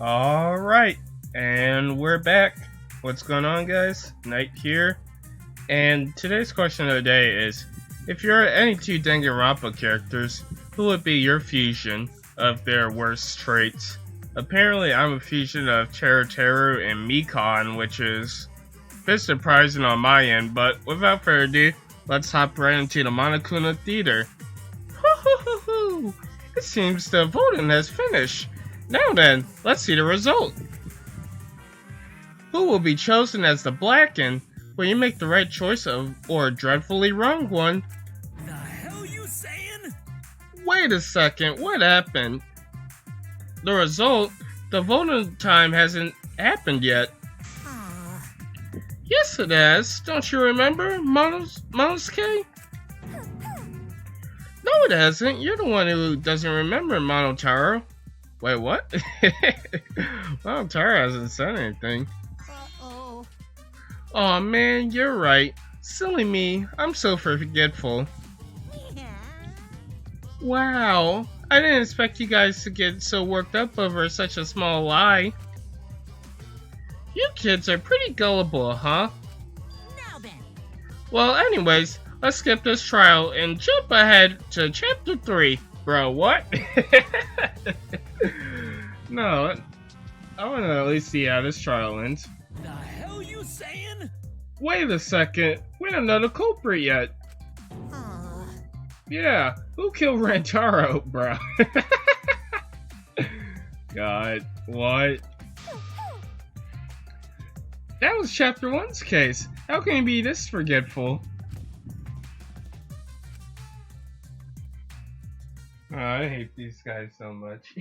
Alright, and we're back. What's going on, guys? Knight here. And today's question of the day is, if you're any two Danganronpa characters, who would be your fusion of their worst traits? Apparently, I'm a fusion of Teru and Mikon, which is a bit surprising on my end, but without further ado, let's hop right into the Monokuma Theater. Hoo-hoo-hoo-hoo! It seems the voting has finished. Now then, let's see the result. Who will be chosen as the Blackened? Will you make the right choice or a dreadfully wrong one? The hell you saying? Wait a second, what happened? The result? The voting time hasn't happened yet. Yes it has, don't you remember, Monosuke? No it hasn't, you're the one who doesn't remember, Monotaro. Wait, what? Monotaro hasn't said anything. Uh-oh. Aw man, you're right. Silly me, I'm so forgetful. Yeah. Wow, I didn't expect you guys to get so worked up over such a small lie. You kids are pretty gullible, huh? Now then. Well, anyways, let's skip this trial and jump ahead to chapter 3. Bro, what? No, I want to at least see how this trial ends. The hell you saying? Wait a second, we don't know the culprit yet. Yeah, who killed Rantaro, bro? God, what? That was chapter 1's case. How can you be this forgetful? Oh, I hate these guys so much.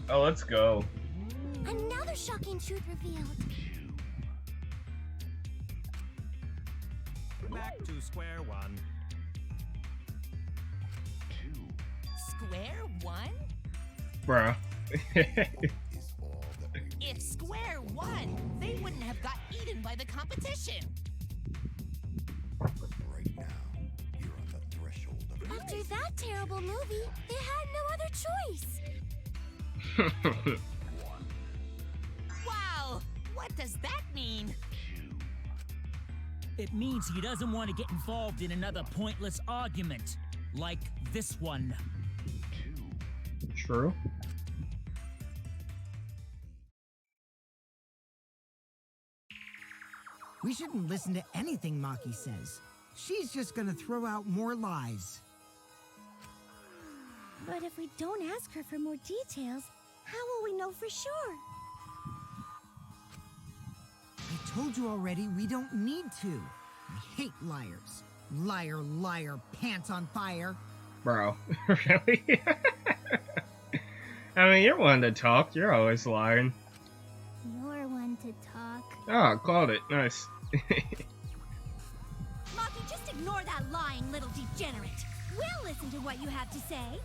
Oh, let's go. Another shocking truth revealed. Back to square one. Square one? Bro. If square one, they wouldn't have got eaten by the competition. Right now, you're on the threshold of After that terrible movie, they had no other choice. Wow, what does that mean? It means he doesn't want to get involved in another pointless argument, like this one. True. We shouldn't listen to anything Maki says. She's just gonna throw out more lies. But if we don't ask her for more details, how will we know for sure? I told you already, we don't need to. I hate liars. Liar, liar, pants on fire. Bro, really? I mean, you're one to talk. You're always lying. You're one to talk. Oh, called it. Nice. Maki, just ignore that lying little degenerate. We'll listen to what you have to say.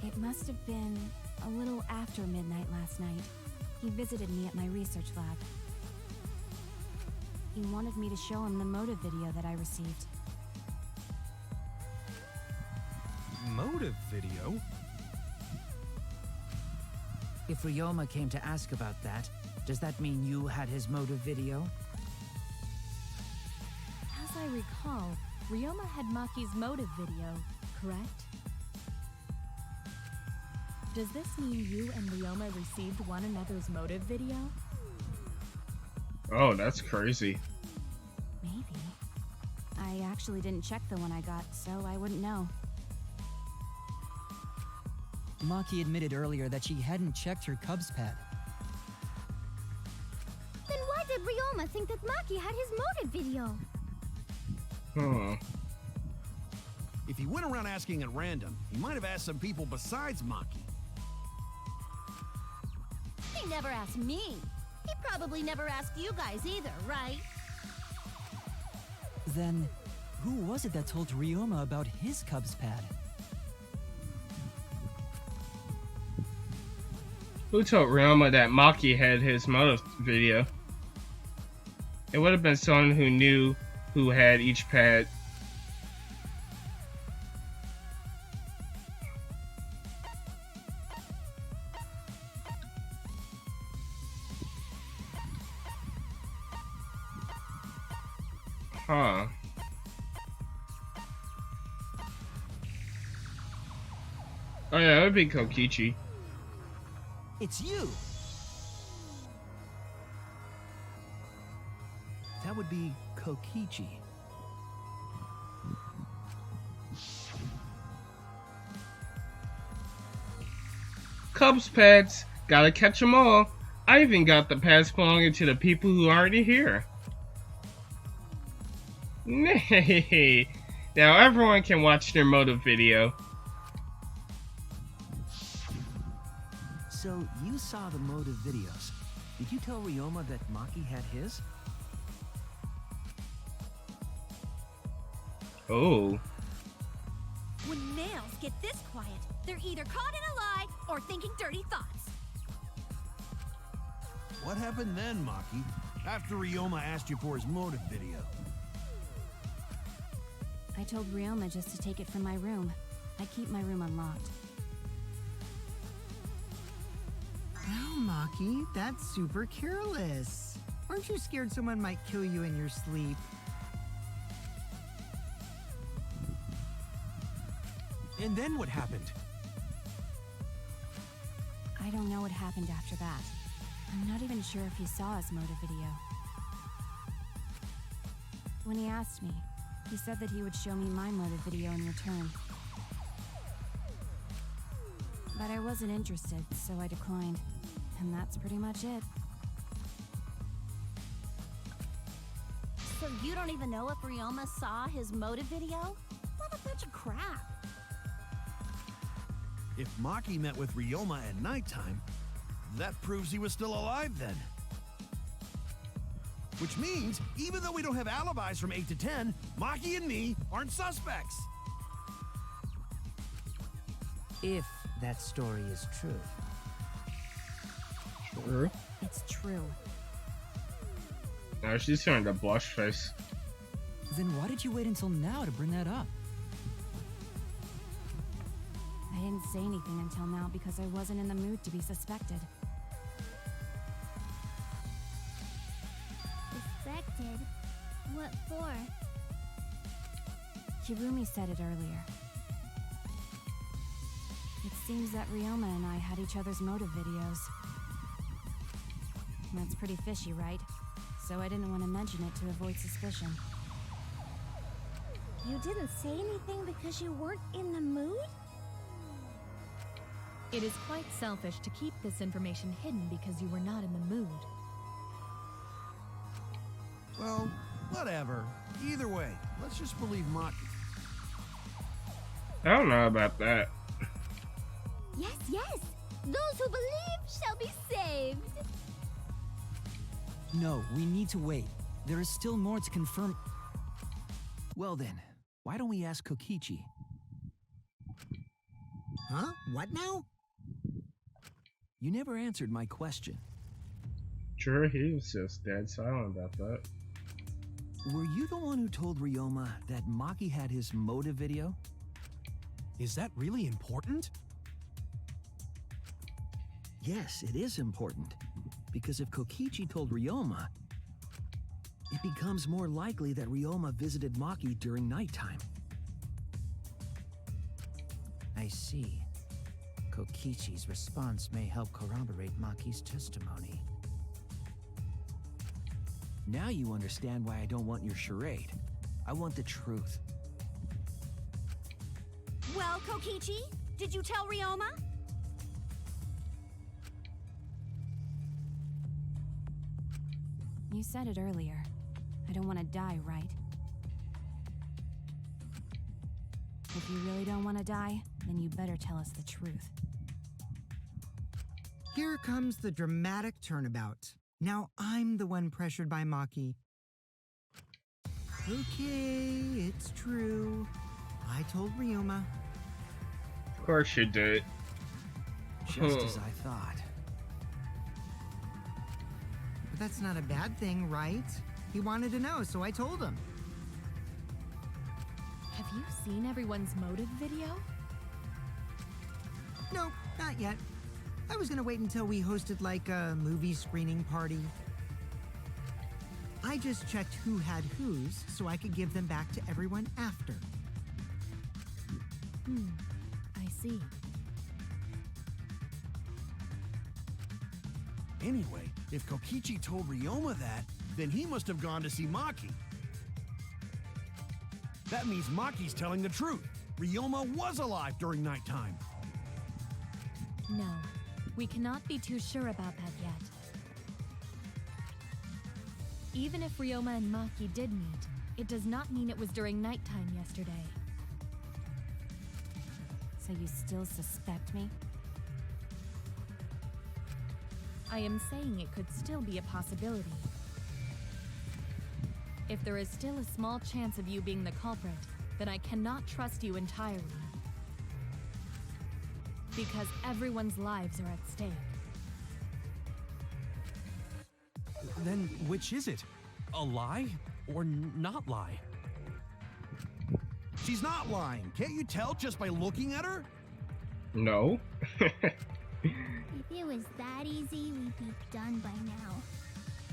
It must have been a little after midnight last night. He visited me at my research lab. He wanted me to show him the motive video that I received. Motive video? If Ryoma came to ask about that, does that mean you had his motive video? As I recall, Ryoma had Maki's motive video, correct? Does this mean you and Ryoma received one another's motive video? Oh, that's crazy. Maybe. I actually didn't check the one I got, so I wouldn't know. Maki admitted earlier that she hadn't checked her Cubs pad. Then why did Ryoma think that Maki had his motive video? If he went around asking at random, he might have asked some people besides Maki. He never asked me. He probably never asked you guys either, right? Then, who was it that told Ryoma about his Cubs pad? Who told Ryoma that Maki had his motive video? It would have been someone who knew who had each pet. Huh. Oh yeah, that would be Kokichi. It's you! That would be Kokichi. Cubs pets, gotta catch them all. I even got the pets belonging to the people who are already here. Nay, now everyone can watch their motive video. So, you saw the motive videos. Did you tell Ryoma that Maki had his? Oh. When males get this quiet, they're either caught in a lie or thinking dirty thoughts. What happened then, Maki? After Ryoma asked you for his motive video? I told Ryoma just to take it from my room. I keep my room unlocked. Wow, Maki, that's super careless. Aren't you scared someone might kill you in your sleep? And then what happened? I don't know what happened after that. I'm not even sure if he saw his motive video. When he asked me, he said that he would show me my motive video in return. But I wasn't interested, so I declined. And that's pretty much it. So you don't even know if Ryoma saw his motive video? What a bunch of crap. If Maki met with Ryoma at nighttime, that proves he was still alive then. Which means, even though we don't have alibis from 8 to 10, Maki and me aren't suspects. If that story is true. Sure. It's true. Now she's showing the blush face. Then why did you wait until now to bring that up? I didn't say anything until now because I wasn't in the mood to be suspected. Suspected? What for? Kirumi said it earlier. It seems that Ryoma and I had each other's motive videos. That's pretty fishy, right? So I didn't want to mention it to avoid suspicion. You didn't say anything because you weren't in the mood? It is quite selfish to keep this information hidden because you were not in the mood. Well, whatever. Either way, let's just believe Maki. I don't know about that. Yes, yes! Those who believe shall be saved! No, we need to wait. There is still more to confirm. Well then, why don't we ask Kokichi? Huh? What now? You never answered my question. Sure, he was just dead silent about that. Were you the one who told Ryoma that Maki had his motive video? Is that really important? Yes, it is important. Because if Kokichi told Ryoma, it becomes more likely that Ryoma visited Maki during nighttime. I see. Kokichi's response may help corroborate Maki's testimony. Now you understand why I don't want your charade. I want the truth. Well, Kokichi, did you tell Ryoma? You said it earlier. I don't want to die, right? If you really don't want to die, then you better tell us the truth. Here comes the dramatic turnabout. Now I'm the one pressured by Maki. Okay, it's true. I told Ryoma. Of course you did. Just as I thought. But that's not a bad thing, right? He wanted to know, so I told him. Have you seen everyone's motive video? Nope, not yet. I was gonna wait until we hosted like a movie screening party. I just checked who had whose so I could give them back to everyone after. I see. Anyway, if Kokichi told Ryoma that, then he must have gone to see Maki. That means Maki's telling the truth. Ryoma was alive during nighttime. No, we cannot be too sure about that yet. Even if Ryoma and Maki did meet, it does not mean it was during nighttime yesterday. So you still suspect me? I am saying it could still be a possibility. If there is still a small chance of you being the culprit, then I cannot trust you entirely. Because everyone's lives are at stake. Then which is it? A lie or not lie? She's not lying. Can't you tell just by looking at her? No. If it was that easy, we'd be done by now.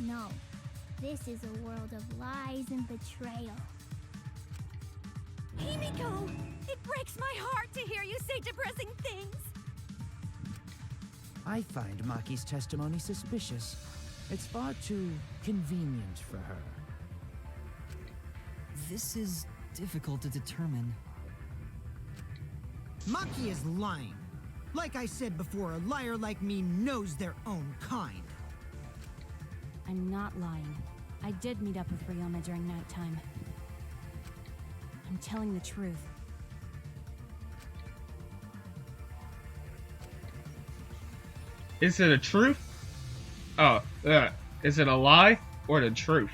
No, this is a world of lies and betrayal. Himiko! It breaks my heart to hear you say depressing things! I find Maki's testimony suspicious. It's far too convenient for her. This is difficult to determine. Maki is lying. Like I said before, a liar like me knows their own kind. I'm not lying. I did meet up with Ryoma during nighttime. I'm telling the truth. Is it a truth? Oh, is it a lie or the truth?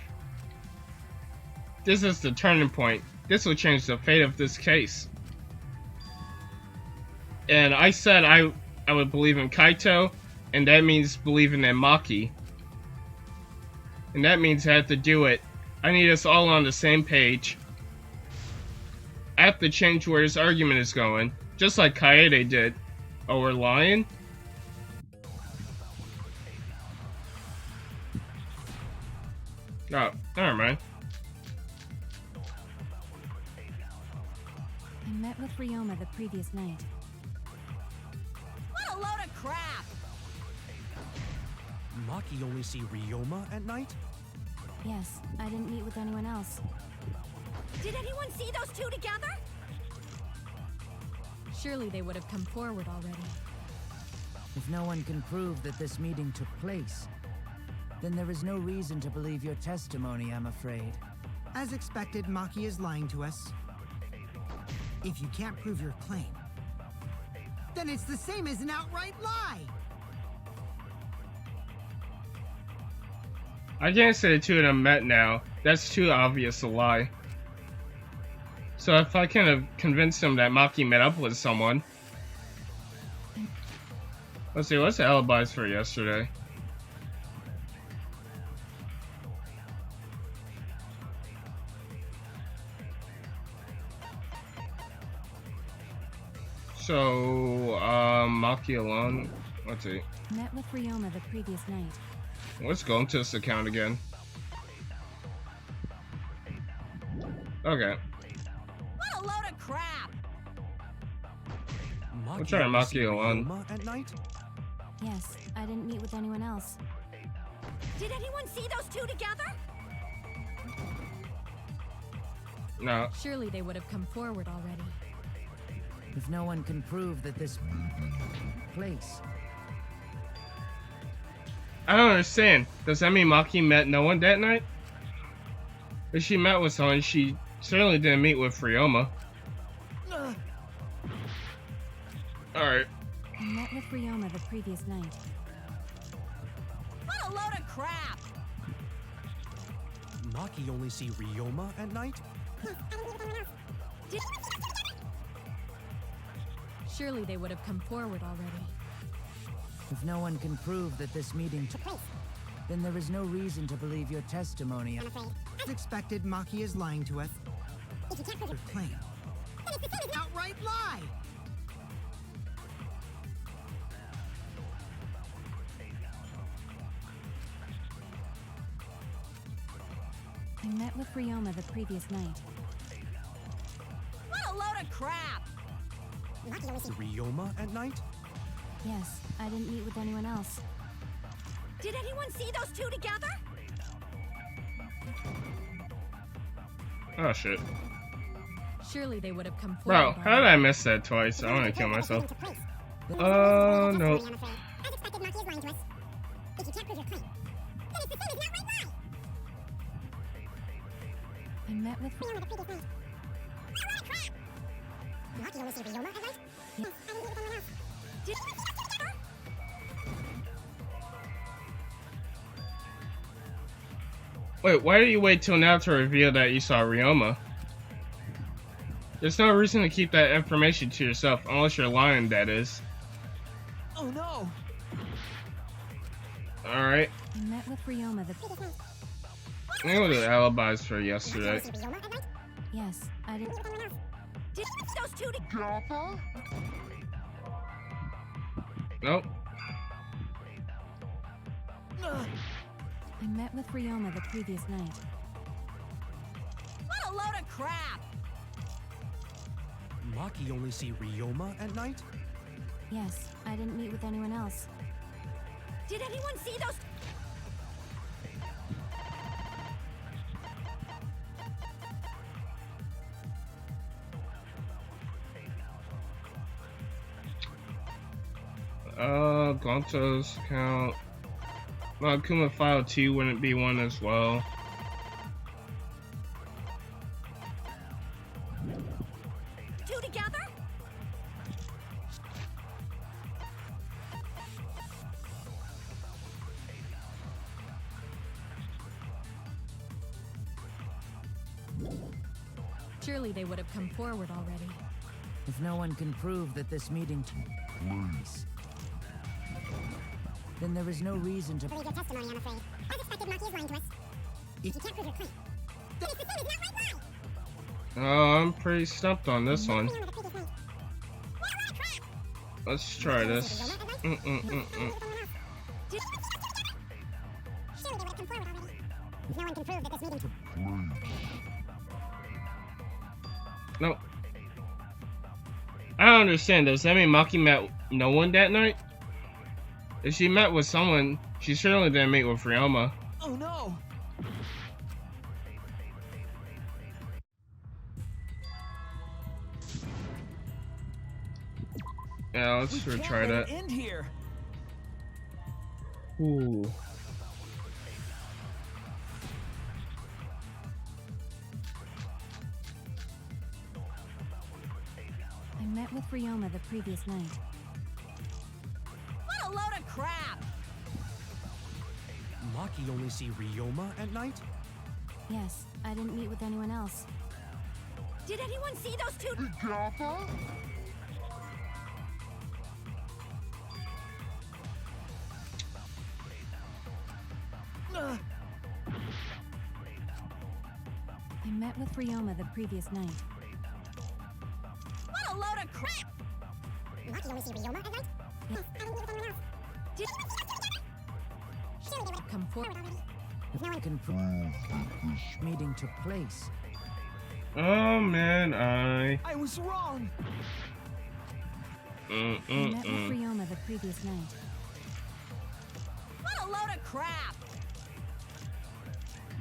This is the turning point. This will change the fate of this case. And I said I would believe in Kaito, and that means believing in Maki. And that means I have to do it. I need us all on the same page. I have to change where this argument is going, just like Kaede did. Oh, we're lying? Oh, never mind. I met with Ryoma the previous night. What a load of crap! Maki only see Ryoma at night? Yes, I didn't meet with anyone else. Did anyone see those two together? Surely they would have come forward already. If no one can prove that this meeting took place, then there is no reason to believe your testimony, I'm afraid. As expected, Maki is lying to us. If you can't prove your claim, then it's the same as an outright lie! I can't say the two of them met now. That's too obvious a lie. So if I can have convinced them that Maki met up with someone. Let's see, what's the alibis for yesterday? So, Maki alone. Let's see. Met with Ryoma the previous night. Let's go into this account again. Okay. What a load of crap! We'll try Maki alone. Ryoma at night? Yes, I didn't meet with anyone else. Did anyone see those two together? No. Surely they would have come forward already. If no one can prove that this place... I don't understand. Does that mean Maki met no one that night? If she met with someone, she certainly didn't meet with Ryoma. Alright. I met with Ryoma the previous night. What a load of crap! Maki only see Ryoma at night? Surely they would have come forward already. If no one can prove that this meeting took place, then there is no reason to believe your testimony. As expected, Maki is lying to us. If you can't prove your claim, then it's the same as outright lie! I met with Ryoma the previous night. What a load of crap! Ryoma at night? Yes, I didn't meet with anyone else. Did anyone see those two together? Oh shit. Surely they would have come Bro, forward. how did I miss that twice? I wanna kill myself. Oh, no. As expected, Maki is lying to us. If you can't prove your claim, then it's the same as an outright lie! I met with Ryoma the previous night. What a crap! Maki only see Ryoma at night? Yes, I didn't meet with anyone else. Did anyone see those two together? Wait, why did you wait till now to reveal that you saw Ryoma? There's no reason to keep that information to yourself, unless you're lying, that is. Oh no! Alright. I met with Ryoma the Previous night. I know the alibis for Maki yesterday. only see Ryoma at night? Yes, I didn't. Meet with anyone else. Did anyone see those two together? Nope. I met with Ryoma the previous night. What a load of crap! Maki only see Ryoma at night? Yes, I didn't meet with anyone else. Did anyone see those? Gonto's count. Well, Kuma File 2 wouldn't be one as well. Two together? Surely they would have come forward already. If no one can prove that this meeting took place, then there is no reason to Believe your testimony, I'm afraid. As expected, Maki is lying to us. If you can't prove your claim, then it's the same as an outright lie! Oh, I'm pretty stumped on this one. Ryoma the previous night. What a crap! Let's try this. Did anyone see those two together? Surely they would have come forward already. If no one can prove that this meeting took Nope. I don't understand. Does that mean Maki met no one that night? If she met with someone, she certainly didn't meet with Ryoma. oh no! Yeah, let's retry that. End here. Ooh. I met with Ryoma the previous night. What a load of crap! Maki only see Ryoma at night? Yes, I didn't meet with anyone else. Did anyone see those two together? I met with Ryoma the previous night. What a load of crap! Maki only see Ryoma at night? Yes, I didn't meet with anyone else. Did anyone see those two together? Surely they would have Come forward forward. already. If no one can prove that this meeting took place, Oh man, I was wrong! I met with Ryoma the previous night. What a load of crap!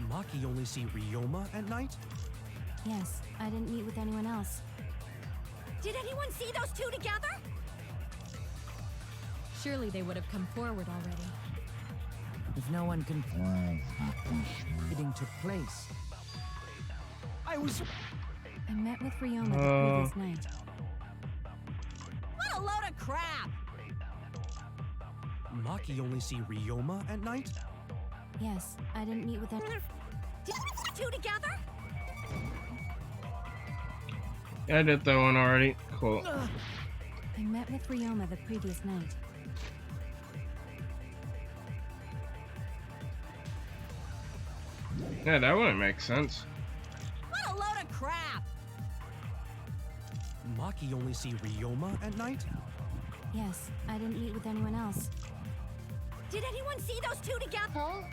Maki only see Ryoma at night? Yes, I didn't meet with anyone else. Did anyone see those two together? Surely they would have come forward already. If no one can prove that this meeting took place, I was. I met with Ryoma the previous night. What a load of crap! Maki only see Ryoma at night? Yes, I didn't meet with anyone else. Did anyone see two together? I did that one already. Cool. I met with Ryoma the previous night. Yeah, that wouldn't make sense. What a load of crap! Maki only see Ryoma at night? Yes, I didn't meet with anyone else. Did anyone see those two together?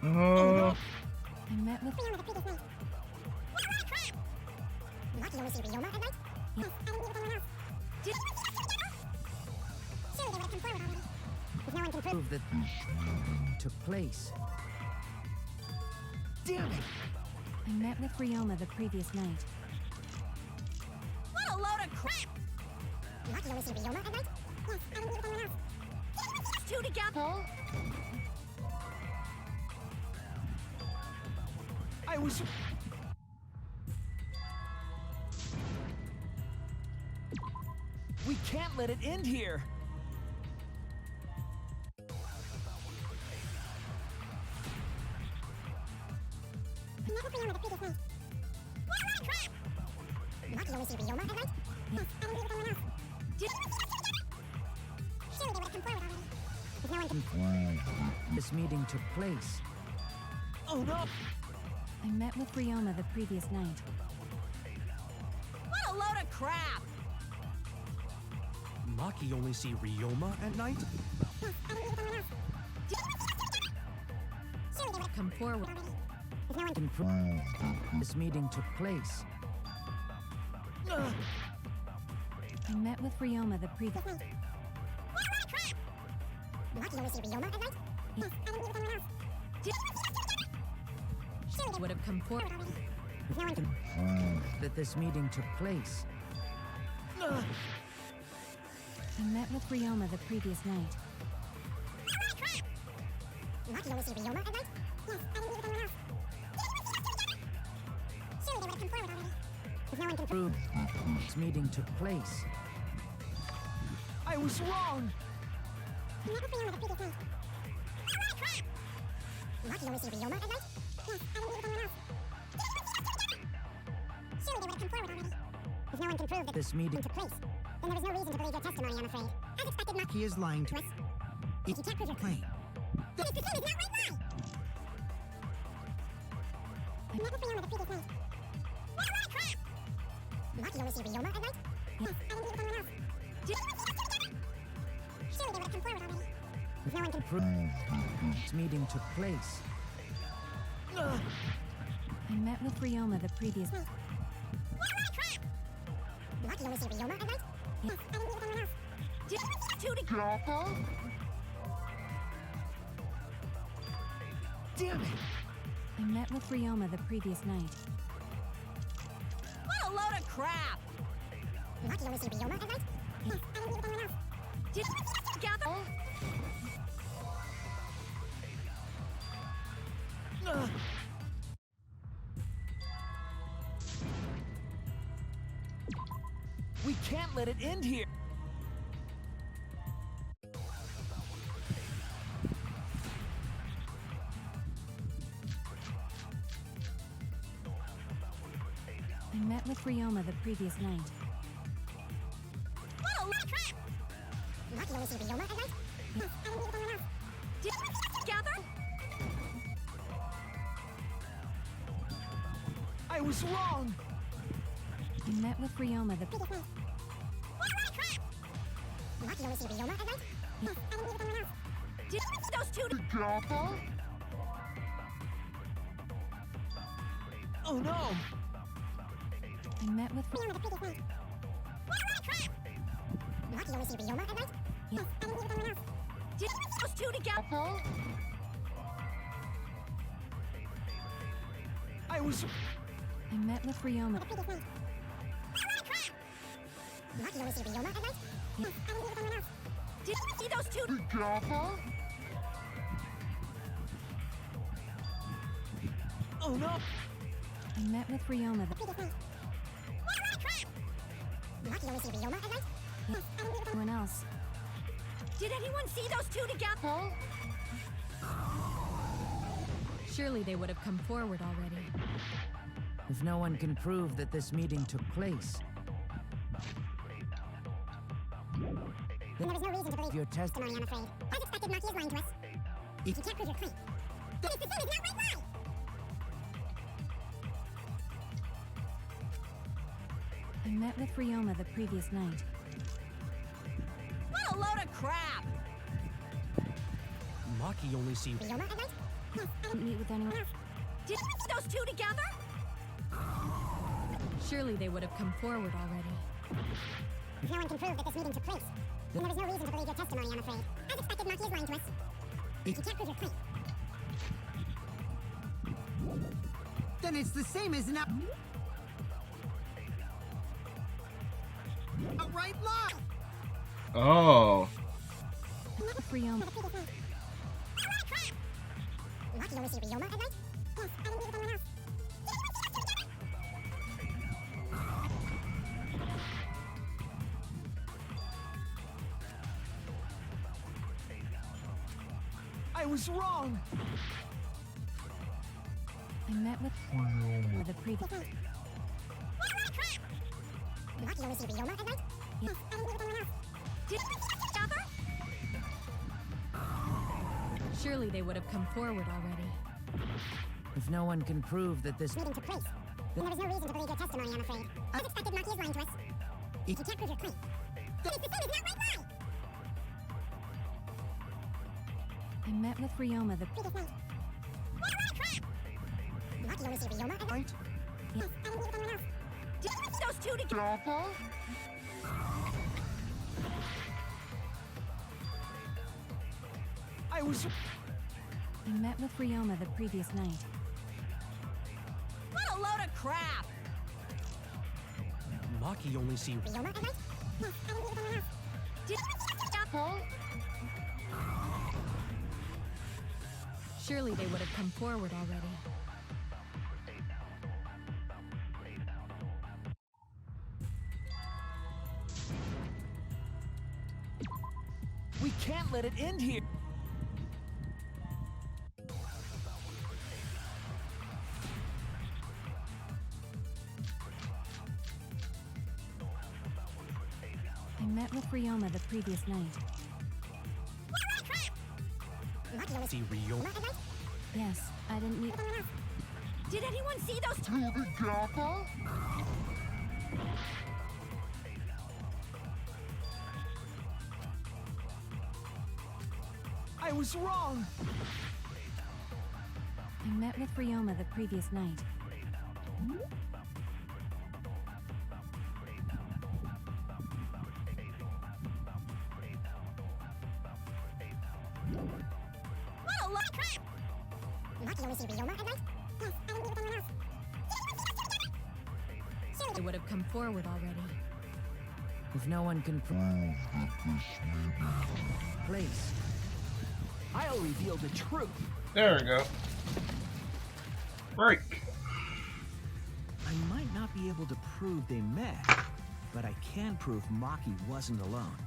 Oh. I met with... Maki only see Ryoma at night? Yes, I didn't meet with anyone else. Did... Surely they would have come forward already. If no one can Prove that took place. Damn it! I met with Ryoma the previous night. What a load of crap! Maki only see Ryoma at night? Yes, I didn't meet with anyone else. Those two together? I was... We can't let it end here! I met with Ryoma the previous night. What a load of crap! Maki only see Ryoma at night? Yes, I didn't meet with anyone else. Did... Surely they would have come forward already. If no one can... This meeting took place. Oh no! I met with Ryoma the previous night. What a load of crap! Maki only see Ryoma at night? Yes, I didn't meet with anyone else. Surely they would have Come forward. already. If no one Can prove this meeting took place. I met with Ryoma the previous... night. Maki only see Ryoma at night? Yes, I didn't meet with anyone else. Surely they Would have come forward. already. If no one can... Prove that this meeting took place. I met with Ryoma the previous night. Maki only see Ryoma at night? Yes, I didn't meet with anyone else. Surely they would have come forward already. If no one can... Prove this meeting took place. I was wrong! I met with Ryoma the previous night. Maki only see Ryoma at night? Yes, I didn't meet with anyone else. Surely they would have come forward already. If no one can prove that This meeting took place, then there is no reason to believe your testimony, I'm afraid. As expected, Maki He is lying to us. If you can't prove your claim. then it's the same as an outright lie! I met with Ryoma the previous night. Maki only see Ryoma at night? Yes, I didn't meet with anyone else. Surely they would have come forward already. If no one can Prove this meeting took place. I met with Ryoma the previous... Maki only see Ryoma at night? Yes, I didn't meet with anyone else. Two together? Damn it! I met with Ryoma the previous night. What a load of crap! Maki only see Ryoma at night? Yes, I didn't meet with anyone else. Together? We can't let it end here! I met with Ryoma the previous night. What a load of crap! Maki only see Ryoma at night? Yes, I didn't meet with anyone else. Together? I was wrong! I met with Ryoma the... Previous night. What a load of crap! Maki only see Ryoma at night? Yes, I didn't meet with anyone else. Those two together? Oh no! I met with... Ryoma the previous night. What a load of crap! Maki only see Ryoma at night? Yes, I didn't meet with anyone else. Those two together? I was... I met with Ryoma... The previous night. Maki only see Ryoma at night? Yes, I didn't meet with anyone else. See those two together? Oh no! I met with Ryoma the... The previous night. Maki only see Ryoma at night? Yes, I didn't meet with Anyone else? Did anyone see those two together? Surely they would have come forward already. If no one can prove that this meeting took place, Then there is no reason to believe your testimony, I'm afraid. As expected, suspected Maki is lying to us. If you can't prove your claim, then it's the same as an outright lie! I met with Ryoma the previous night. What a load of crap! Maki only seemed. Ryoma at night? Yes, I Didn't meet with anyone. Did you put those two together? Surely they would have come forward already. If no one can prove that this meeting took place, then there is no reason to believe your testimony, I'm afraid. As expected, Maki is lying to us. If you can't prove your claim, Then it's the same as an outright lie! Oh. Ryoma. Maki only see Ryoma at night? Yes, I didn't meet with anyone else. I was wrong! I met with the previous. Maki only see Ryoma at night? Yes, I didn't meet with anyone else. Did you put those together? Surely they would have come forward already. If no one can prove that this Meeting took place, then there is no reason to believe your testimony, I'm afraid. As expected, Maki is lying to us. If you can't prove your claim, then it's the same as an outright lie! I met with Ryoma the Previous night. Maki only see Ryoma at night? Yes, I didn't meet with anyone else. Did you put those two together? I was. I met with Ryoma the previous night. What a load of crap! Maki only seemed. Ryoma at night? Yes, I didn't meet with anyone else. Did you put those together? Surely they would have come forward already. We can't let it end here! I met with Ryoma the previous night. Maki only see See Ryoma. Ryoma at night? Yes, I didn't meet. With anyone else. Did anyone see those two? I was wrong! I met with Ryoma the previous night. What a load of crap! Maki only see Ryoma at night? Yes, I didn't meet with anyone else. They would have come forward already. If no one can prove place, I'll reveal the truth. There we go. Break. I might not be able to prove they met, but I can prove Maki wasn't alone.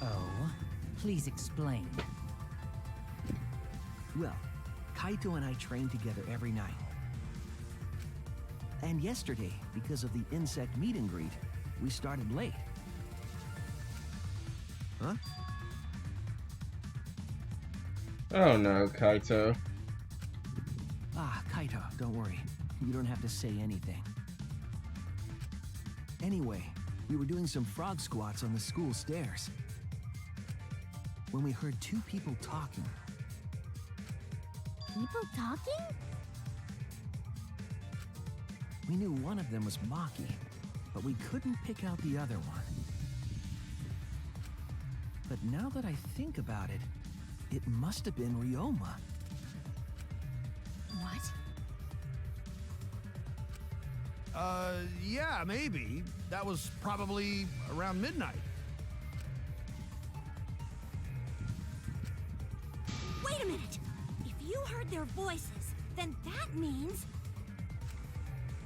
Oh, please explain. Well, Kaito and I train together every night. And yesterday, because of the insect meet and greet, we started late. Huh? Oh no, Kaito. Ah, Kaito, don't worry. You don't have to say anything. Anyway, we were doing some frog squats on the school stairs when we heard two people talking. People talking? We knew one of them was Maki, but we couldn't pick out the other one. But now that I think about it, it must have been Ryoma. What? Yeah, maybe. That was probably around midnight. Wait a minute! If you heard their voices, then that means...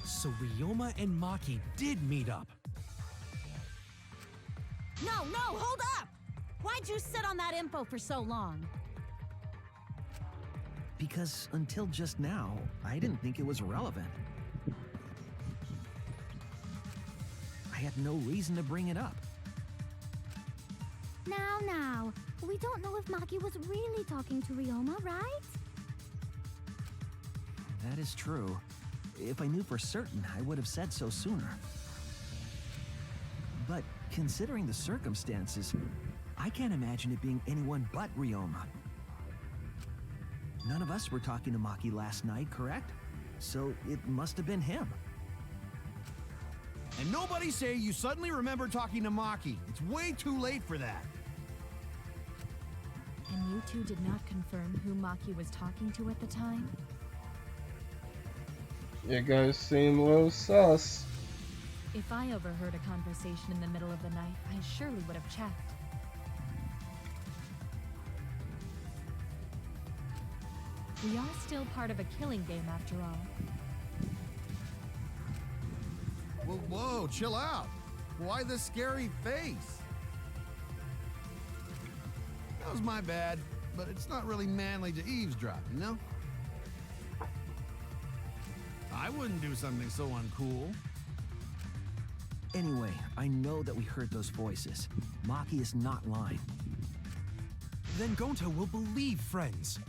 So Ryoma and Maki did meet up. No, hold up! Why'd you sit on that info for so long? Because until just now, I didn't think it was relevant. had no reason to bring it up. Now, we don't know if Maki was really talking to Ryoma, right? That is true. If I knew for certain, I would have said so sooner. But considering the circumstances, I can't imagine it being anyone but Ryoma. None of us were talking to Maki last night, correct? So it must have been him. And nobody say you suddenly remember talking to Maki. It's way too late for that. And you two did not confirm who Maki was talking to at the time? You guys seem a little sus. If I overheard a conversation in the middle of the night, I surely would have checked. We are still part of a killing game after all. Whoa, chill out. Why the scary face? That was my bad, but it's not really manly to eavesdrop, you know? I wouldn't do something so uncool. Anyway, I know that we heard those voices. Maki is not lying. Then Gonta will believe friends.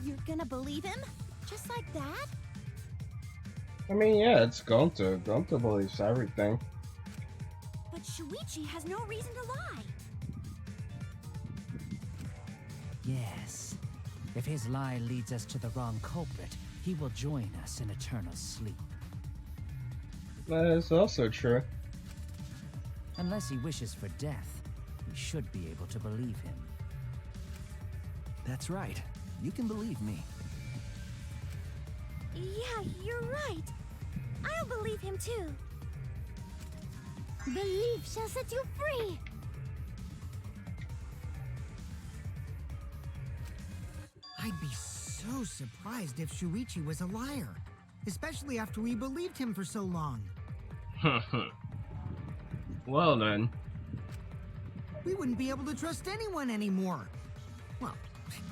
You're gonna believe him? Just like that? I mean, yeah, it's Gonta. Gonta believes everything. But Shuichi has no reason to lie. Yes. If his lie leads us to the wrong culprit, he will join us in eternal sleep. That is also true. Unless he wishes for death, we should be able to believe him. That's right. You can believe me. Yeah, you're right. I'll believe him too. Belief shall set you free. I'd be so surprised if Shuichi was a liar, especially after we believed him for so long. Well then. We wouldn't be able to trust anyone anymore. Well,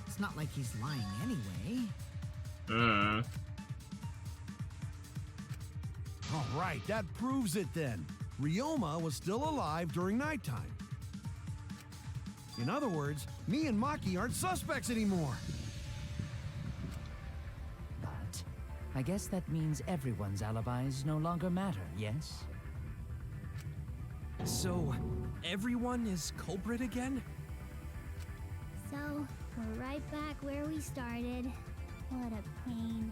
it's not like he's lying anyway. All right, that proves it then. Ryoma was still alive during nighttime. In other words, me and Maki aren't suspects anymore. But I guess that means everyone's alibis no longer matter, yes? So, everyone is culprit again? So, we're right back where we started. What a pain.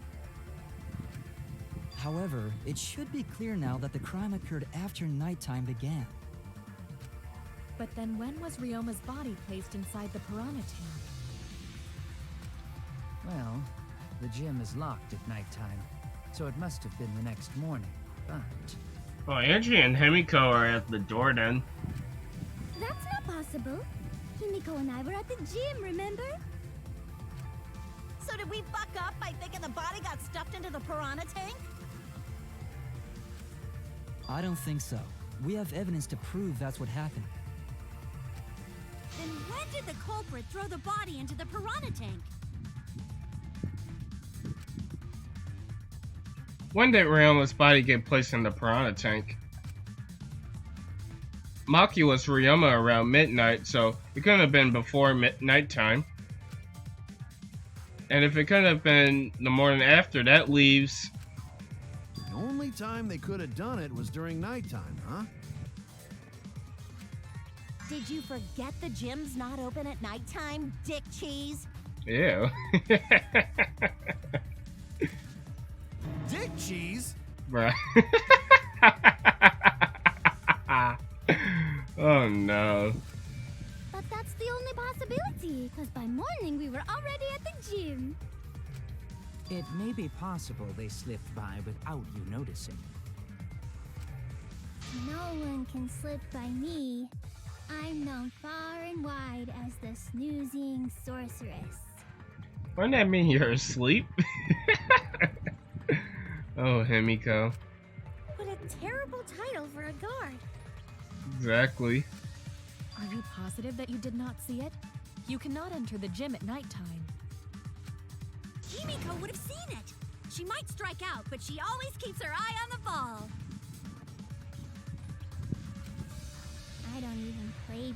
However, it should be clear now that the crime occurred after nighttime began. But then when was Ryoma's body placed inside the piranha tank? Well, the gym is locked at nighttime, so it must have been the next morning, but... Well, Angie and Himiko are at the door then. That's not possible. Himiko and I were at the gym, remember? So did we fuck up by thinking the body got stuffed into the piranha tank? I don't think so. We have evidence to prove that's what happened. Then when did the culprit throw the body into the piranha tank? When did Ryoma's body get placed in the piranha tank? Maki was Ryoma around midnight, so it couldn't have been before nighttime. And if it couldn't have been the morning after, that leaves... The only time they could have done it was during nighttime, huh? Did you forget the gym's not open at nighttime, dick cheese? Ew. Dick cheese? Bruh. Oh no. But that's the only possibility, because by morning we were already at the gym. It may be possible they slipped by without you noticing. No one can slip by me. I'm known far and wide as the snoozing sorceress. Wouldn't that mean you're asleep? Oh, Himiko. What a terrible title for a guard. Exactly. Are you positive that you did not see it? You cannot enter the gym at nighttime. Himiko would have seen it. She might strike out, but she always keeps her eye on the ball.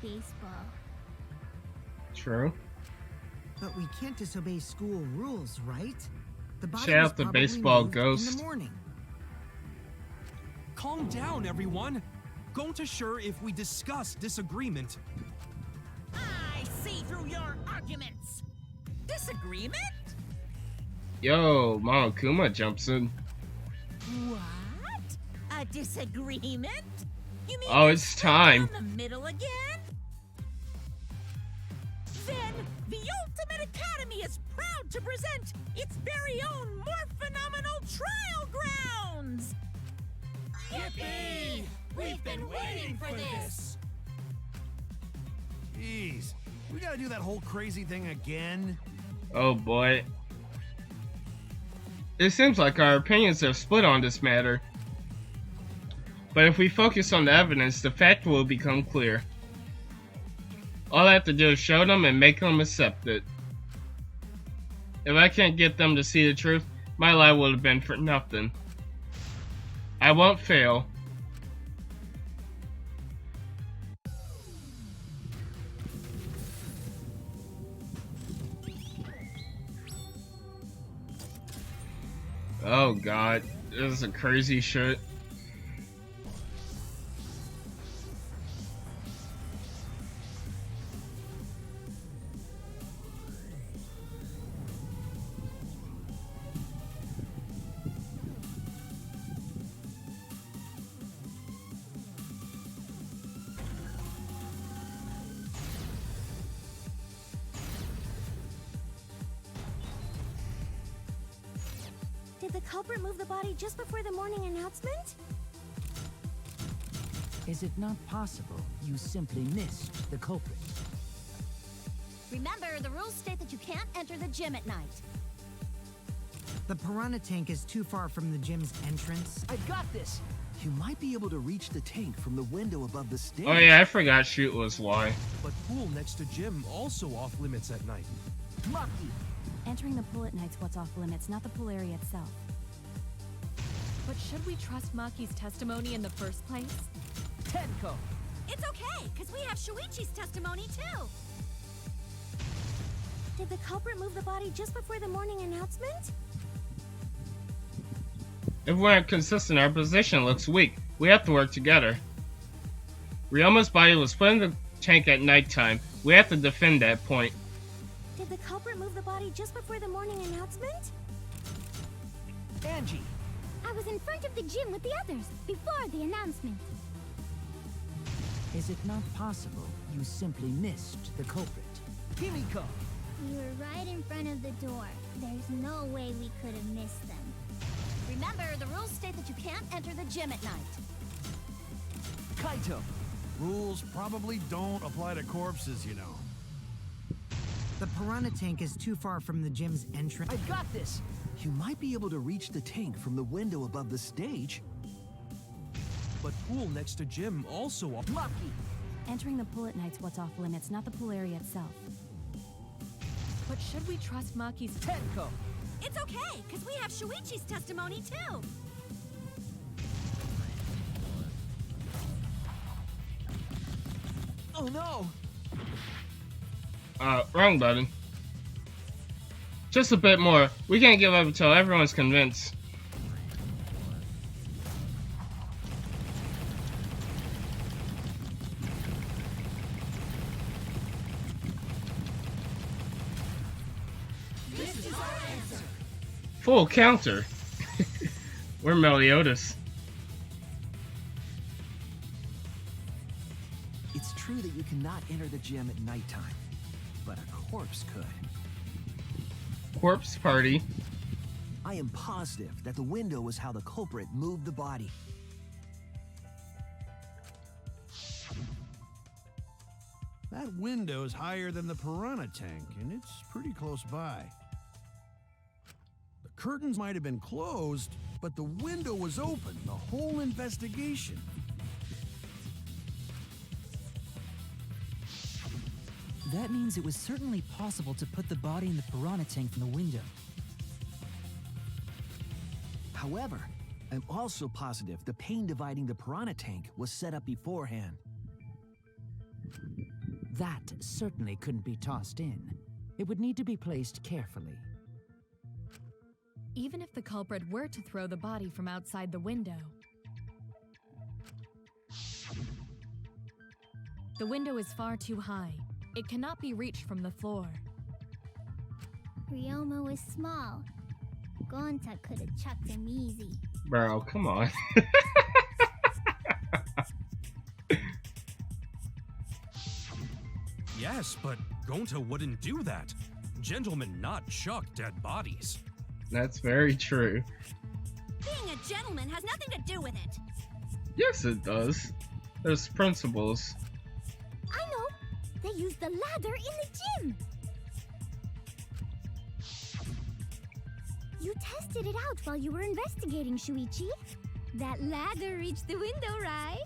baseball. True. But we can't disobey school rules, right? The body Shout was out the probably baseball moved ghost. in the morning. Calm down, everyone. Going to sure if we discuss disagreement. I see through your arguments. Disagreement? Yo, Monokuma jumps in. What? A disagreement? You mean Oh, you're it's split time. down the middle again? Then the Ultimate Academy is proud to present its very own more phenomenal trial grounds. Yippee! We've been waiting for this! Jeez, we gotta do that whole crazy thing again? Oh boy. It seems like our opinions are split on this matter. But if we focus on the evidence, the fact will become clear. All I have to do is show them and make them accept it. If I can't get them to see the truth, my lie would have been for nothing. I won't fail. Oh god, this is a crazy shit. Did the culprit move the body just before the morning announcement? Is it not possible you simply missed the culprit? Remember, the rules state that you can't enter the gym at night. The piranha tank is too far from the gym's entrance. I got this! You might be able to reach the tank from the window above the stage. Oh yeah, I forgot shoot was why. But pool next to gym also off limits at night. Maki! Entering the pool at night's what's off limits, not the pool area itself. But should we trust Maki's testimony in the first place? Tenko! It's okay, because we have Shuichi's testimony too. Did the culprit move the body just before the morning announcement? If we're inconsistent, our position looks weak. We have to work together. Ryoma's body was put in the tank at nighttime. We have to defend that point. Did the culprit move the body just before the morning announcement? Angie! I was in front of the gym with the others before the announcement. Is it not possible you simply missed the culprit? Himiko! We were right in front of the door. There's no way we could have missed them. Remember, the rules state that you can't enter the gym at night. Kaito! Rules probably don't apply to corpses, you know. The piranha tank is too far from the gym's entrance. I got this! You might be able to reach the tank from the window above the stage. But pool next to gym also off. Maki! Entering the pool at night's what's off limits, not the pool area itself. But should we trust Maki's Tenko! It's okay, because we have Shuichi's testimony too. Oh no! Wrong button. Just a bit more. We can't give up until everyone's convinced. This is our answer. Full counter. We're Meliodas. It's true that you cannot enter the gym at nighttime, but a corpse could. Corpse party. I am positive that the window was how the culprit moved the body. That window's higher than the piranha tank, and it's pretty close by. The curtains might have been closed, but the window was open the whole investigation. That means it was certainly possible to put the body in the piranha tank from the window. However, I'm also positive the pane dividing the piranha tank was set up beforehand. That certainly couldn't be tossed in. It would need to be placed carefully. Even if the culprit were to throw the body from outside the window, the window is far too high. It cannot be reached from the floor. Ryoma was small. Gonta could have chucked him easy. Bro, come on. Yes, but Gonta wouldn't do that. Gentlemen not chuck dead bodies. That's very true. Being a gentleman has nothing to do with it. Yes, it does. There's principles. I know. They used the ladder in the gym. You tested it out while you were investigating, Shuichi. That ladder reached the window, right?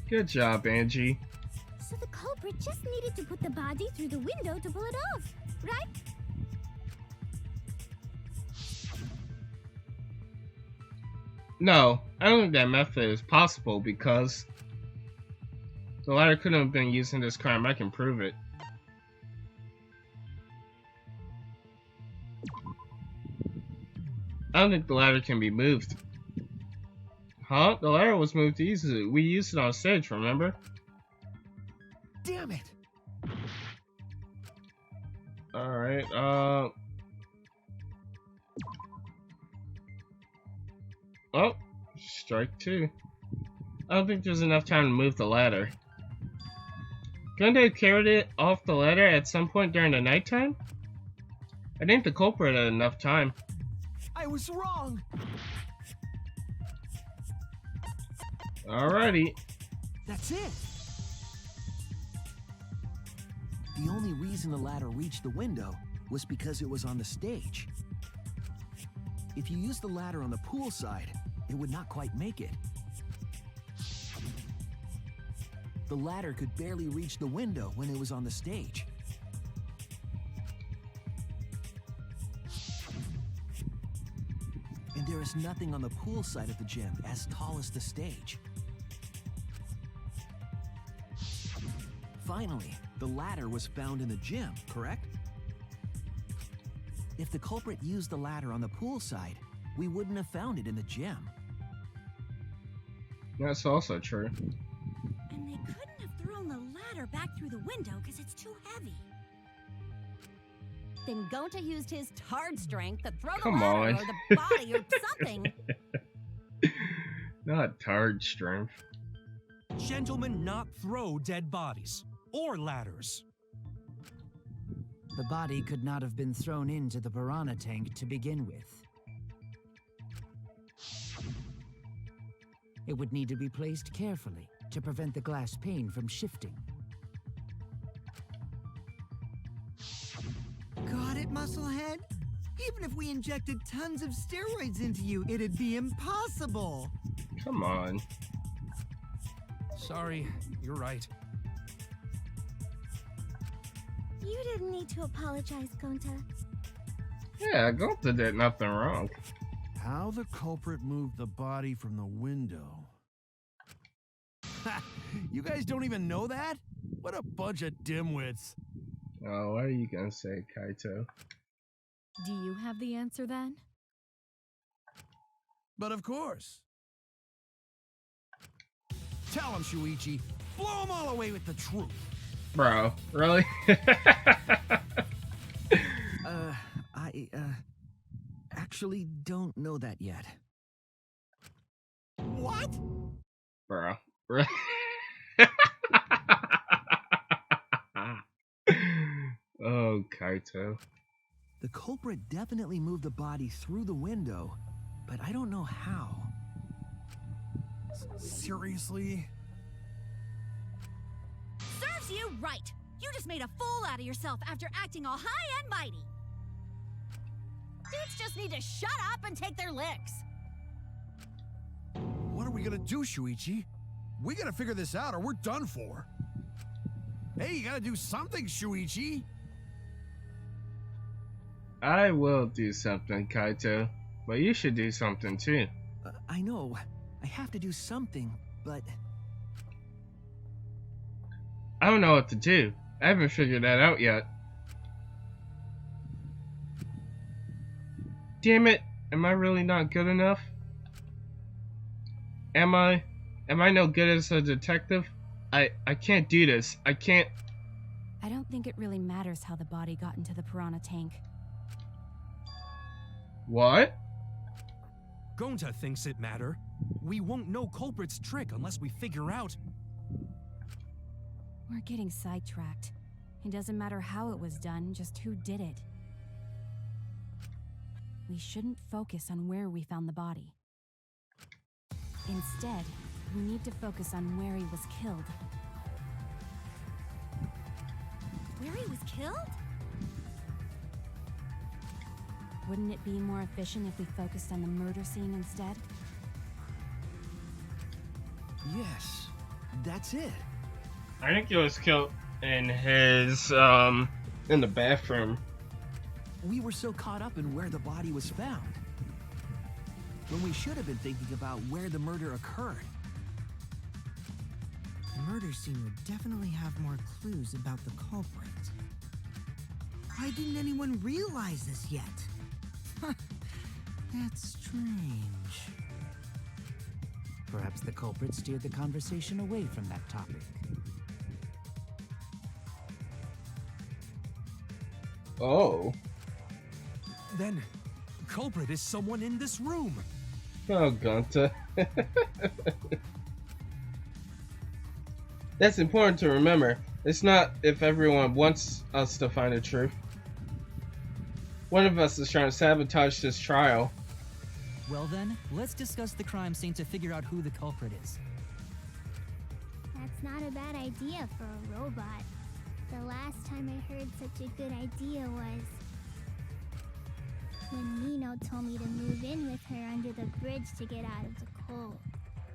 Good job, Angie. So the culprit just needed to put the body through the window to pull it off, right? No, I don't think that method is possible because the ladder couldn't have been used in this crime. I can prove it. I don't think the ladder can be moved. Huh? The ladder was moved easily. We used it on stage, remember? Damn it! Alright, oh, strike two. I don't think there's enough time to move the ladder. Couldn't they have carried it off the ladder at some point during the nighttime? I think the culprit had enough time. I was wrong! Alrighty. That's it! The only reason the ladder reached the window was because it was on the stage. If you used the ladder on the pool side, it would not quite make it. The ladder could barely reach the window when it was on the stage. And there is nothing on the pool side of the gym as tall as the stage. Finally, the ladder was found in the gym, correct? If the culprit used the ladder on the pool side, we wouldn't have found it in the gym. That's also true. And they couldn't have thrown the ladder back through the window because it's too heavy. Then Gonta used his tard strength to throw Come the ladder on. or the body or something. Not tard strength. Gentlemen not throw dead bodies or ladders. The body could not have been thrown into the piranha tank to begin with. It would need to be placed carefully to prevent the glass pane from shifting. Got it, Musclehead? Even if we injected tons of steroids into you, it'd be impossible. Come on. Sorry, you're right. You didn't need to apologize, Gonta. Yeah, Gonta did nothing wrong. How the culprit moved the body from the window. Ha! You guys don't even know that? What a bunch of dimwits. Oh, what are you gonna say, Kaito? Do you have the answer then? But of course. Tell him, Shuichi. Blow him all away with the truth. Bro, really? I actually don't know that yet. What? Bro, really? Oh, Kaito. The culprit definitely moved the body through the window, but I don't know how. Seriously? Serves you right. You just made a fool out of yourself after acting all high and mighty. Dudes just need to shut up and take their licks. What are we gonna do, Shuichi? We gotta figure this out or we're done for. Hey, you gotta do something, Shuichi. I will do something, Kaito. But you should do something too. I know. I have to do something, but... I don't know what to do. I haven't figured that out yet. Damn it! Am I really not good enough? Am I no good as a detective? I can't do this. I can't. I don't think it really matters how the body got into the piranha tank. What? Gonta thinks it matter. We won't know culprit's trick unless we figure out. We're getting sidetracked. It doesn't matter how it was done, just who did it. We shouldn't focus on where we found the body. Instead, we need to focus on where he was killed. Where he was killed? Wouldn't it be more efficient if we focused on the murder scene instead? Yes, that's it. I think he was killed in his in the bathroom. We were so caught up in where the body was found, when we should have been thinking about where the murder occurred. The murder scene would definitely have more clues about the culprit. Why didn't anyone realize this yet? That's strange. Perhaps the culprit steered the conversation away from that topic. Oh. Then, culprit is someone in this room. Oh, Gonta. That's important to remember. It's not if everyone wants us to find the truth. One of us is trying to sabotage this trial. Well then, let's discuss the crime scene to figure out who the culprit is. That's not a bad idea for a robot. The last time I heard such a good idea was when Nino told me to move in with her under the bridge to get out of the cold.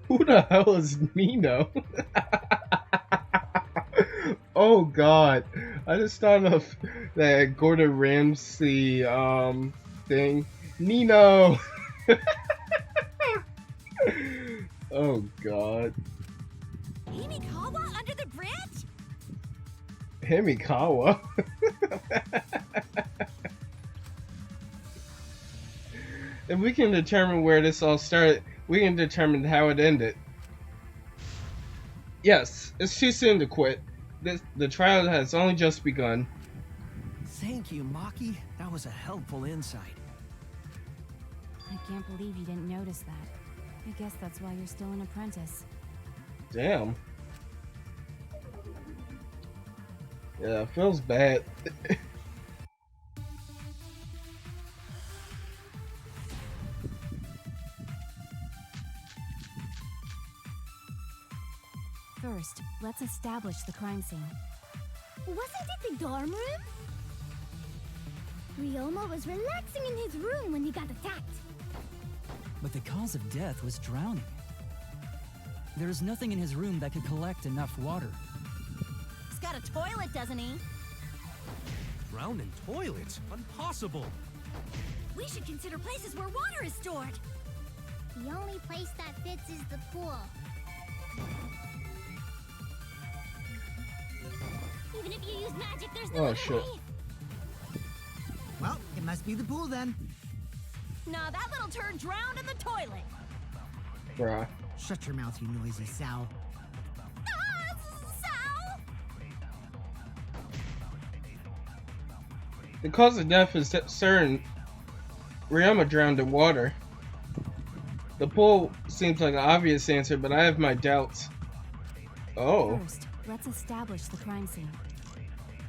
Who the hell is Nino? Oh god. I just thought of that Gordon Ramsay thing. Nino! Oh god. Himikawa under the bridge? Himikawa? If we can determine where this all started, we can determine how it ended. Yes, it's too soon to quit. The trial has only just begun. Thank you, Maki. That was a helpful insight. I can't believe you didn't notice that. I guess that's why you're still an apprentice. Damn. Yeah, it feels bad. First, let's establish the crime scene. Wasn't it the dorm room? Ryoma was relaxing in his room when he got attacked. But the cause of death was drowning. There is nothing in his room that could collect enough water. He's got a toilet, doesn't he? Drown in toilet? Impossible. We should consider places where water is stored. The only place that fits is the pool. Even if you use magic, there's no Oh other shit. way. Well, it must be the pool then. Nah, that little turd drowned in the toilet. Bruh. Shut your mouth, you noisy sow. Sal? The cause of death is certain. Ryoma drowned in water. The pool seems like an obvious answer, but I have my doubts. Oh. First, let's establish the crime scene.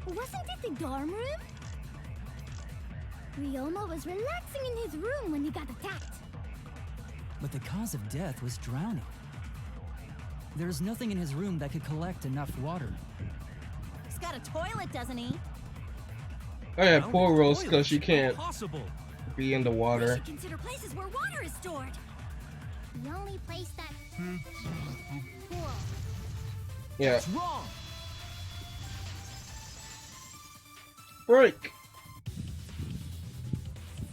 Wasn't it the dorm room? Ryoma was relaxing in his room when he got attacked. But the cause of death was drowning. There is nothing in his room that could collect enough water. He's got a toilet, doesn't he? Oh yeah, pool rules because you can't Impossible. be in the We water. should consider places where water is stored. The only place that pool. Yeah. That's wrong. Break.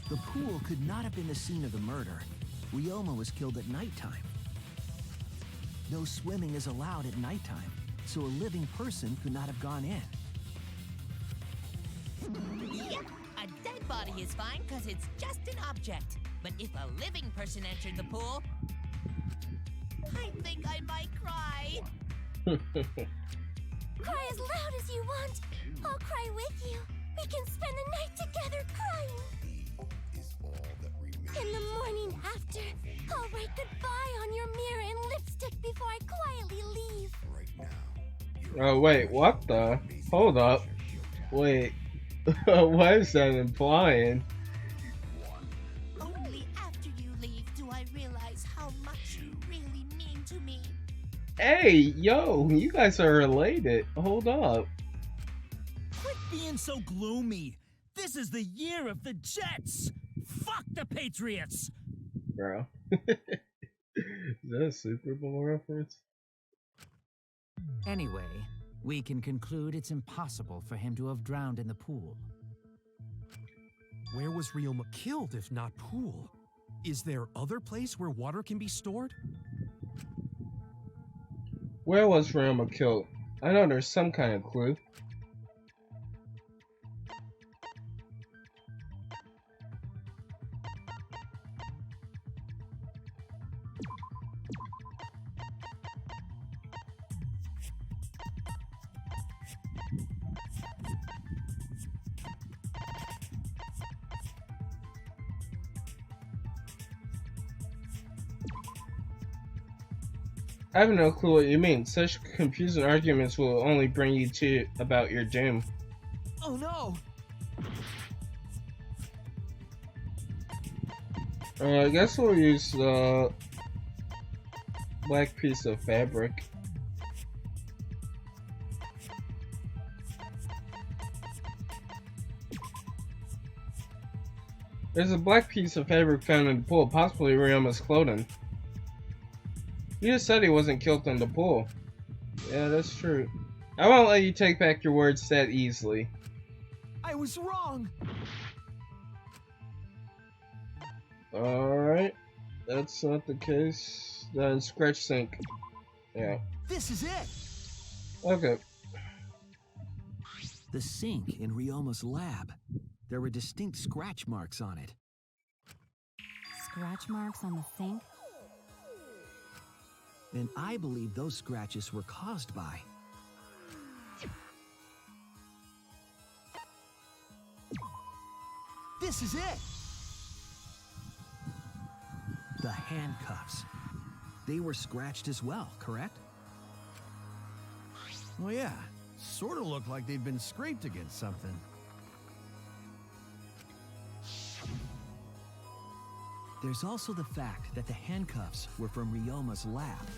The pool could not have been the scene of the murder. Ryoma was killed at nighttime. No swimming is allowed at nighttime, so a living person could not have gone in. dead body is fine because it's just an object. But if a living person entered the pool, I think I might cry. Cry as loud as you want. I'll cry with you. We can spend the night together crying. In the morning after, I'll write goodbye on your mirror in lipstick before I quietly leave. Oh wait, what the? Hold up. Wait. What is that implying? Only after you leave do I realize how much you really mean to me. Hey, yo, you guys are related. Hold up. Quit being so gloomy. This is the year of the Jets. Fuck the Patriots. Bro. Is that a Super Bowl reference? Anyway, we can conclude it's impossible for him to have drowned in the pool. Where was Ryoma killed if not pool? Is there other place where water can be stored? Where was Ryoma killed? I know there's some kind of clue. I have no clue what you mean. Such confusing arguments will only bring you to about your doom. Oh no! I guess we'll use the black piece of fabric. There's a black piece of fabric found in the pool, possibly Ryoma's clothing. You just said he wasn't killed in the pool. Yeah, that's true. I won't let you take back your words that easily. I was wrong! Alright. That's not the case. Then scratch sink. Yeah. This is it! Okay. The sink in Ryoma's lab. There were distinct scratch marks on it. Scratch marks on the sink? And I believe those scratches were caused by... This is it! The handcuffs. They were scratched as well, correct? Well, yeah. Sort of looked like they'd been scraped against something. There's also the fact that the handcuffs were from Ryoma's lab.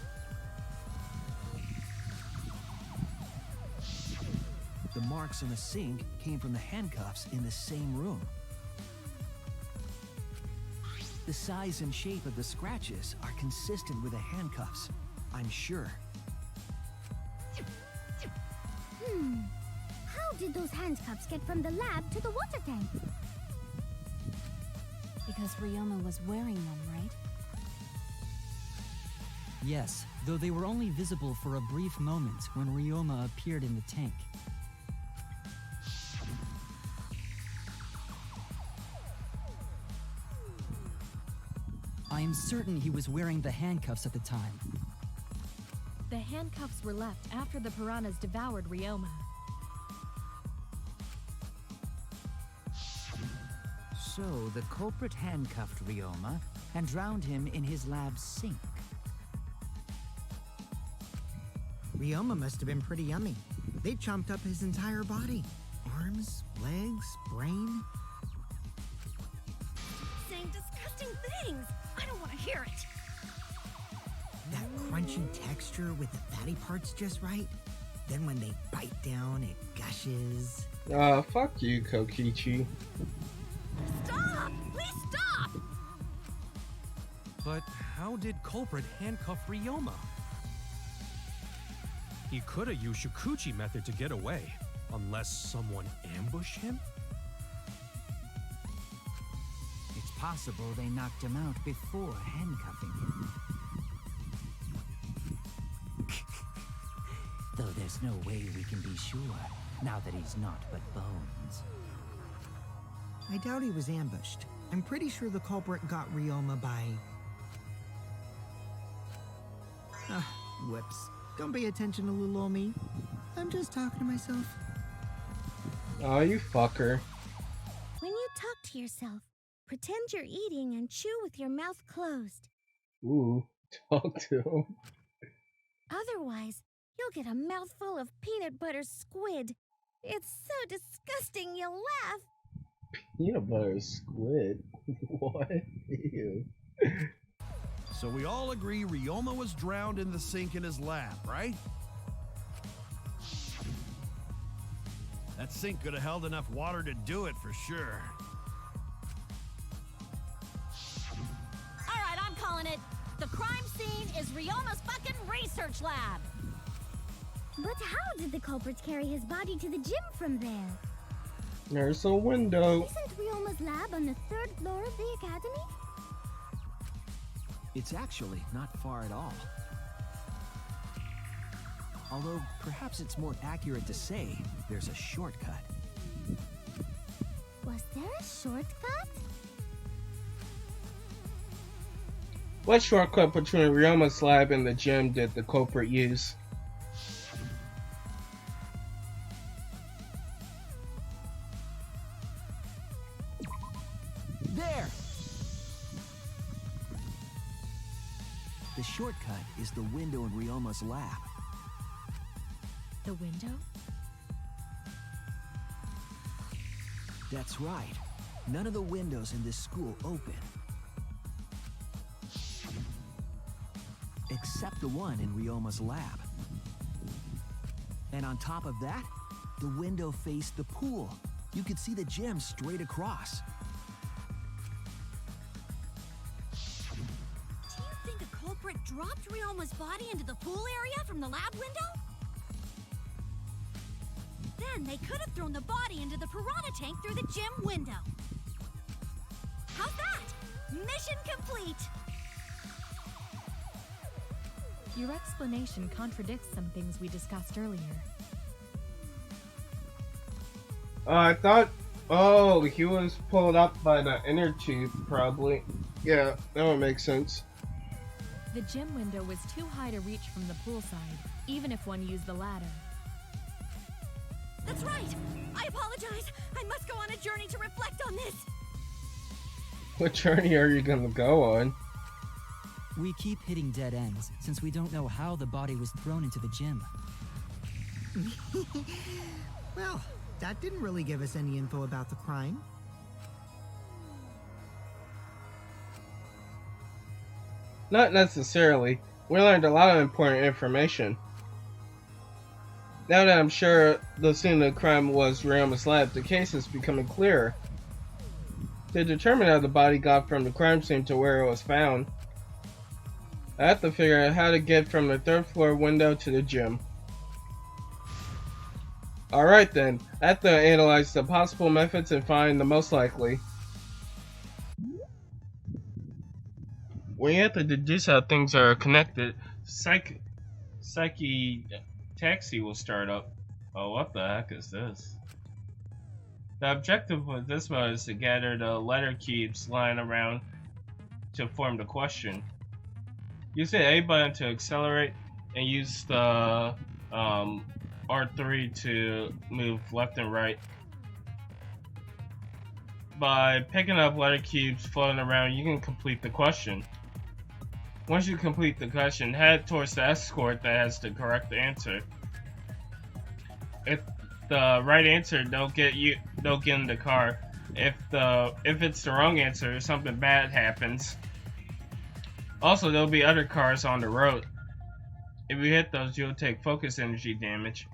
The marks on the sink came from the handcuffs in the same room. The size and shape of the scratches are consistent with the handcuffs, I'm sure. How did those handcuffs get from the lab to the water tank? Because Ryoma was wearing them, right? Yes, though they were only visible for a brief moment when Ryoma appeared in the tank. I am certain he was wearing the handcuffs at the time. The handcuffs were left after the piranhas devoured Ryoma. So the culprit handcuffed Ryoma and drowned him in his lab sink. Ryoma must have been pretty yummy. They chomped up his entire body. Arms, legs, brain. Saying disgusting things. I don't want to hear it. That crunchy texture with the fatty parts just right. Then when they bite down, it gushes. Fuck you, Kokichi. Stop! Please stop! But how did culprit handcuff Ryoma? He could have used Shukuchi method to get away, unless someone ambushed him? It's possible they knocked him out before handcuffing him. Though there's no way we can be sure, now that he's not but bones. I doubt he was ambushed. I'm pretty sure the culprit got Ryoma by... Whoops. Don't pay attention to little old me. I'm just talking to myself. Oh, you fucker. When you talk to yourself, pretend you're eating and chew with your mouth closed. Ooh, talk to him. Otherwise, you'll get a mouthful of peanut butter squid. It's so disgusting you'll laugh. Peanut butter squid? What? Ew. So we all agree Ryoma was drowned in the sink in his lab, right? That sink could have held enough water to do it for sure. Alright, I'm calling it. The crime scene is Ryoma's fucking research lab. But how did the culprits carry his body to the gym from there? There's a window. Isn't Ryoma's lab on the 3rd floor of the academy? It's actually not far at all. Although, perhaps it's more accurate to say there's a shortcut. Was there a shortcut? What shortcut between Ryoma's lab and the gym did the culprit use? There! The shortcut is the window in Ryoma's lab. The window? That's right. None of the windows in this school open. Except the one in Ryoma's lab. And on top of that, the window faced the pool. You could see the gym straight across. Do you think a culprit dropped Ryoma's body into the pool area from the lab window? Then they could have thrown the body into the piranha tank through the gym window. How's that? Mission complete! Your explanation contradicts some things we discussed earlier. I thought... Oh, he was pulled up by the inner tube, probably. Yeah, that would make sense. The gym window was too high to reach from the pool side, even if one used the ladder. That's right! I apologize! I must go on a journey to reflect on this! What journey are you gonna go on? We keep hitting dead ends, since we don't know how the body was thrown into the gym. Well, that didn't really give us any info about the crime. Not necessarily. We learned a lot of important information. Now that I'm sure the scene of the crime was Ryoma's lab, the case is becoming clearer. To determine how the body got from the crime scene to where it was found, I have to figure out how to get from the 3rd floor window to the gym. Alright then, I have to analyze the possible methods and find the most likely. When you have to deduce how things are connected, Psyche Taxi will start up. Oh, what the heck is this? The objective with this mode is to gather the letter cubes lying around to form the question. Use the A button to accelerate and use the R3 to move left and right. By picking up letter cubes floating around, you can complete the question. Once you complete the question, head towards the escort that has the correct answer. If the right answer, they'll get in the car. If it's the wrong answer, something bad happens. Also, there'll be other cars on the road. If you hit those, you'll take focus energy damage.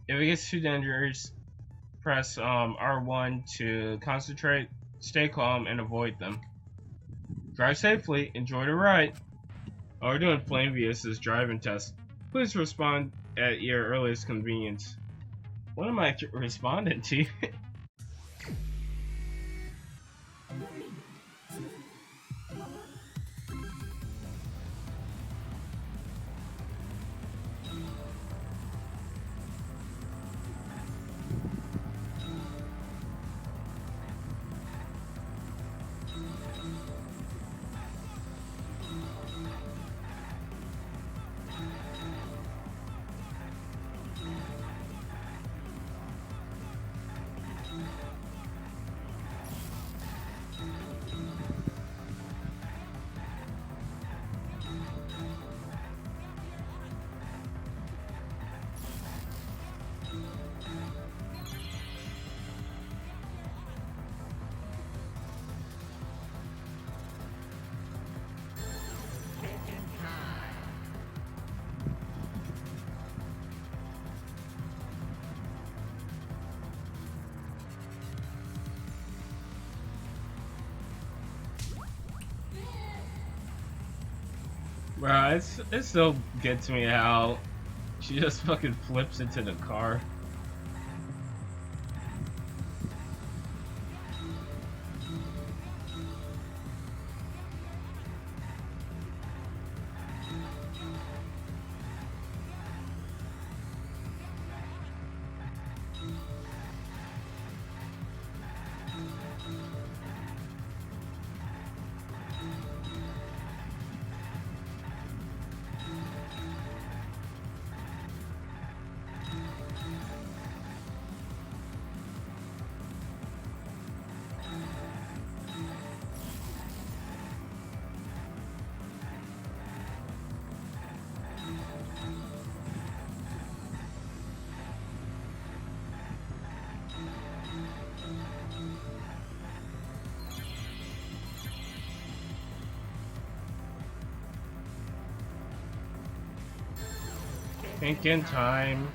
If it gets too dangerous, press R1 to concentrate, stay calm, and avoid them. Drive safely, enjoy the ride. Oh, we're doing Flamevius' driving test. Please respond at your earliest convenience. What am I responding to? Bro, it still gets me how she just fucking flips into the car. Thinking time.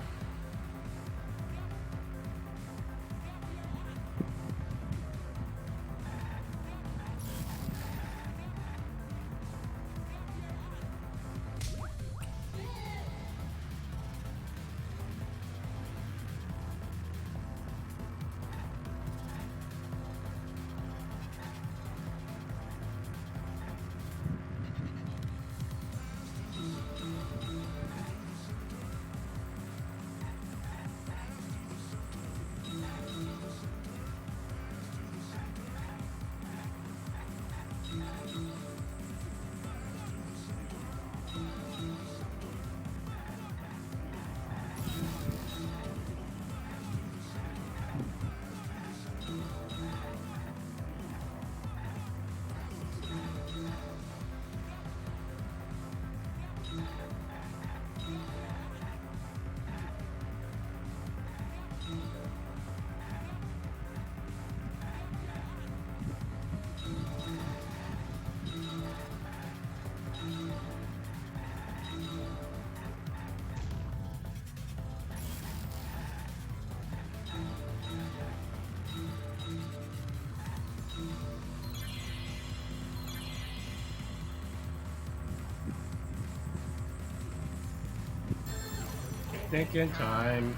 Thinking time.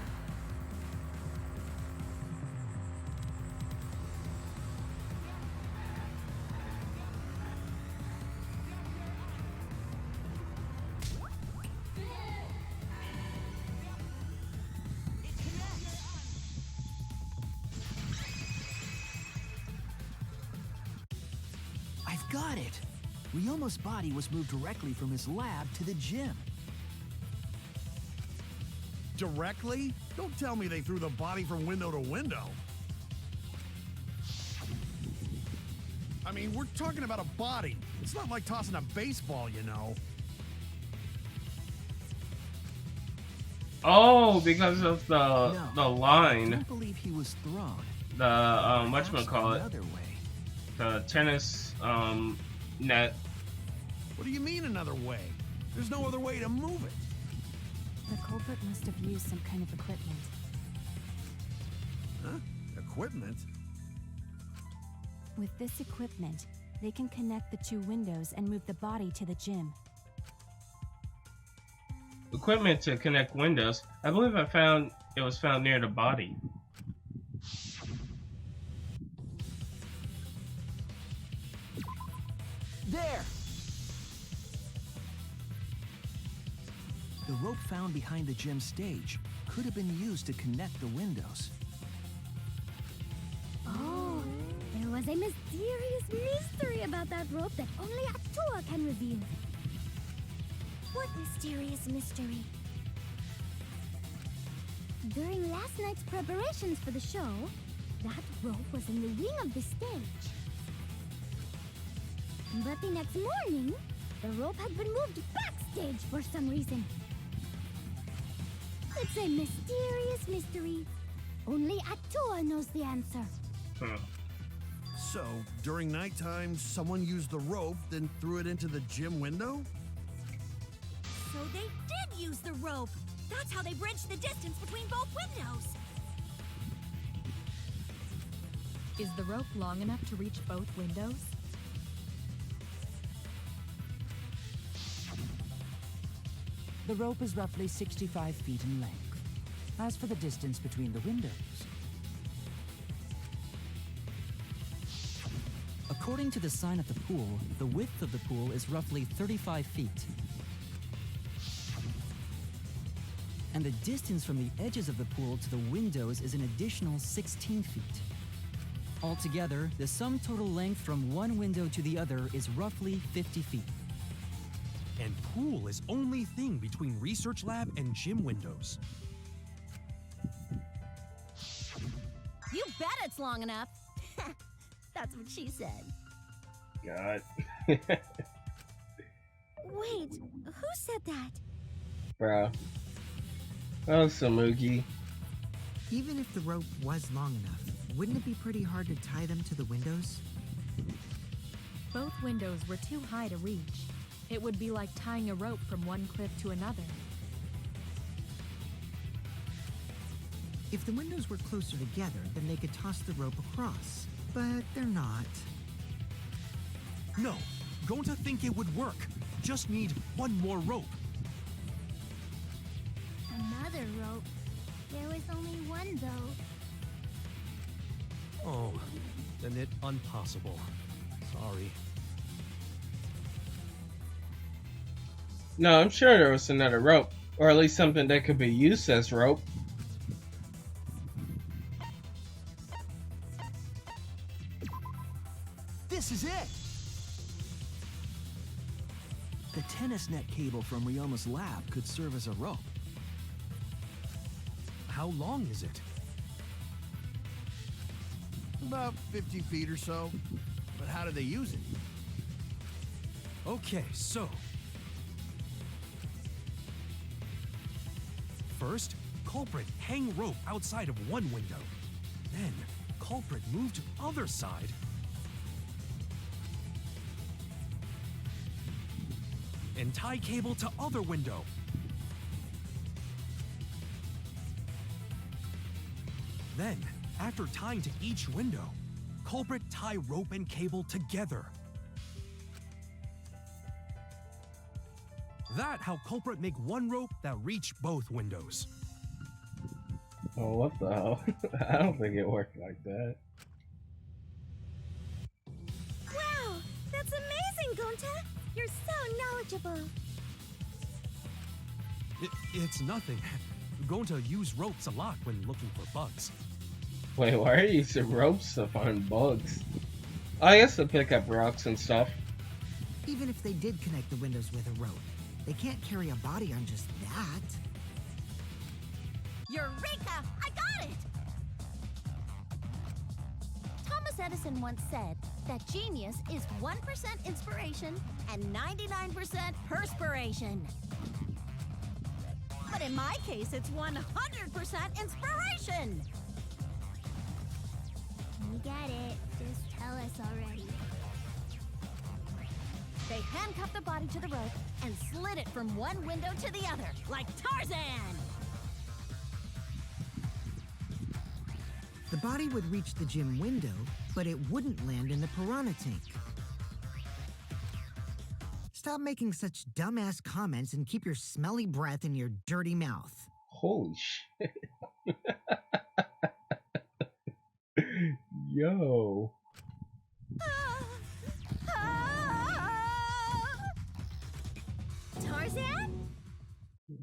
I've got it! Ryoma's body was moved directly from his lab to the gym. Directly? Don't tell me they threw the body from window to window. I mean, we're talking about a body. It's not like tossing a baseball, you know. Oh, because of the I line. don't believe he was thrown. The whatchamacallit? Another way. The tennis net. What do you mean another way? There's no other way to move it. The culprit must have used some kind of equipment. Huh? Equipment? With this equipment, they can connect the two windows and move the body to the gym. Equipment to connect windows. I believe it was found near the body. There! The rope found behind the gym stage could have been used to connect the windows. Oh, there was a mysterious mystery about that rope that only Atua can reveal. What mysterious mystery? During last night's preparations for the show, that rope was in the wing of the stage. But the next morning, the rope had been moved backstage for some reason. It's a mysterious mystery. Only Atua knows the answer. So, during nighttime, someone used the rope, then threw it into the gym window? So they did use the rope. That's how they bridged the distance between both windows. Is the rope long enough to reach both windows? The rope is roughly 65 feet in length. As for the distance between the windows, according to the sign at the pool, the width of the pool is roughly 35 feet. And the distance from the edges of the pool to the windows is an additional 16 feet. Altogether, the sum total length from one window to the other is roughly 50 feet. And pool is only thing between research lab and gym windows. You bet it's long enough. That's what she said. God. Wait, who said that? Bro. Oh, Samugi. Even if the rope was long enough, wouldn't it be pretty hard to tie them to the windows? Both windows were too high to reach. It would be like tying a rope from one cliff to another. If the windows were closer together, then they could toss the rope across. But they're not. No, going to think it would work. Just need one more rope. Another rope? There was only one, though. Oh, then it impossible. Sorry. No, I'm sure there was another rope. Or at least something that could be used as rope. This is it! The tennis net cable from Ryoma's lab could serve as a rope. How long is it? About 50 feet or so. But how do they use it? Okay, so. First, culprit hang rope outside of one window. Then, culprit move to other side. And tie cable to other window. Then, after tying to each window, culprit tie rope and cable together. That how culprit make one rope that reach both windows. Oh, what the hell? I don't think it worked like that. Wow, that's amazing, Gonta! You're so knowledgeable. It's nothing. Going to use ropes a lot when looking for bugs. Wait, why are you using ropes to find bugs? I guess to pick up rocks and stuff. Even if they did connect the windows with a rope, they can't carry a body on just that. Eureka! I got it! Thomas Edison once said that genius is 1% inspiration And 99% perspiration. But in my case, it's 100% inspiration! We get it. Just tell us already. They handcuffed the body to the rope and slid it from one window to the other, like Tarzan! The body would reach the gym window, but it wouldn't land in the piranha tank. Stop making such dumbass comments and keep your smelly breath in your dirty mouth. Holy shit. Yo. Tarzan?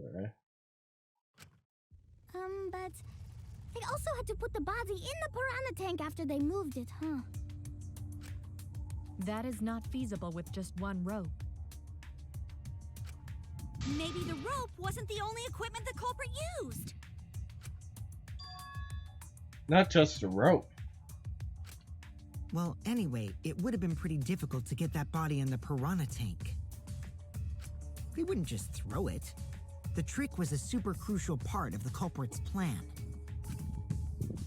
Alright. But they also had to put the body in the piranha tank after they moved it, huh? That is not feasible with just one rope. Maybe the rope wasn't the only equipment the culprit used. Not just a rope. Well, anyway, it would have been pretty difficult to get that body in the piranha tank. They wouldn't just throw it. The trick was a super crucial part of the culprit's plan.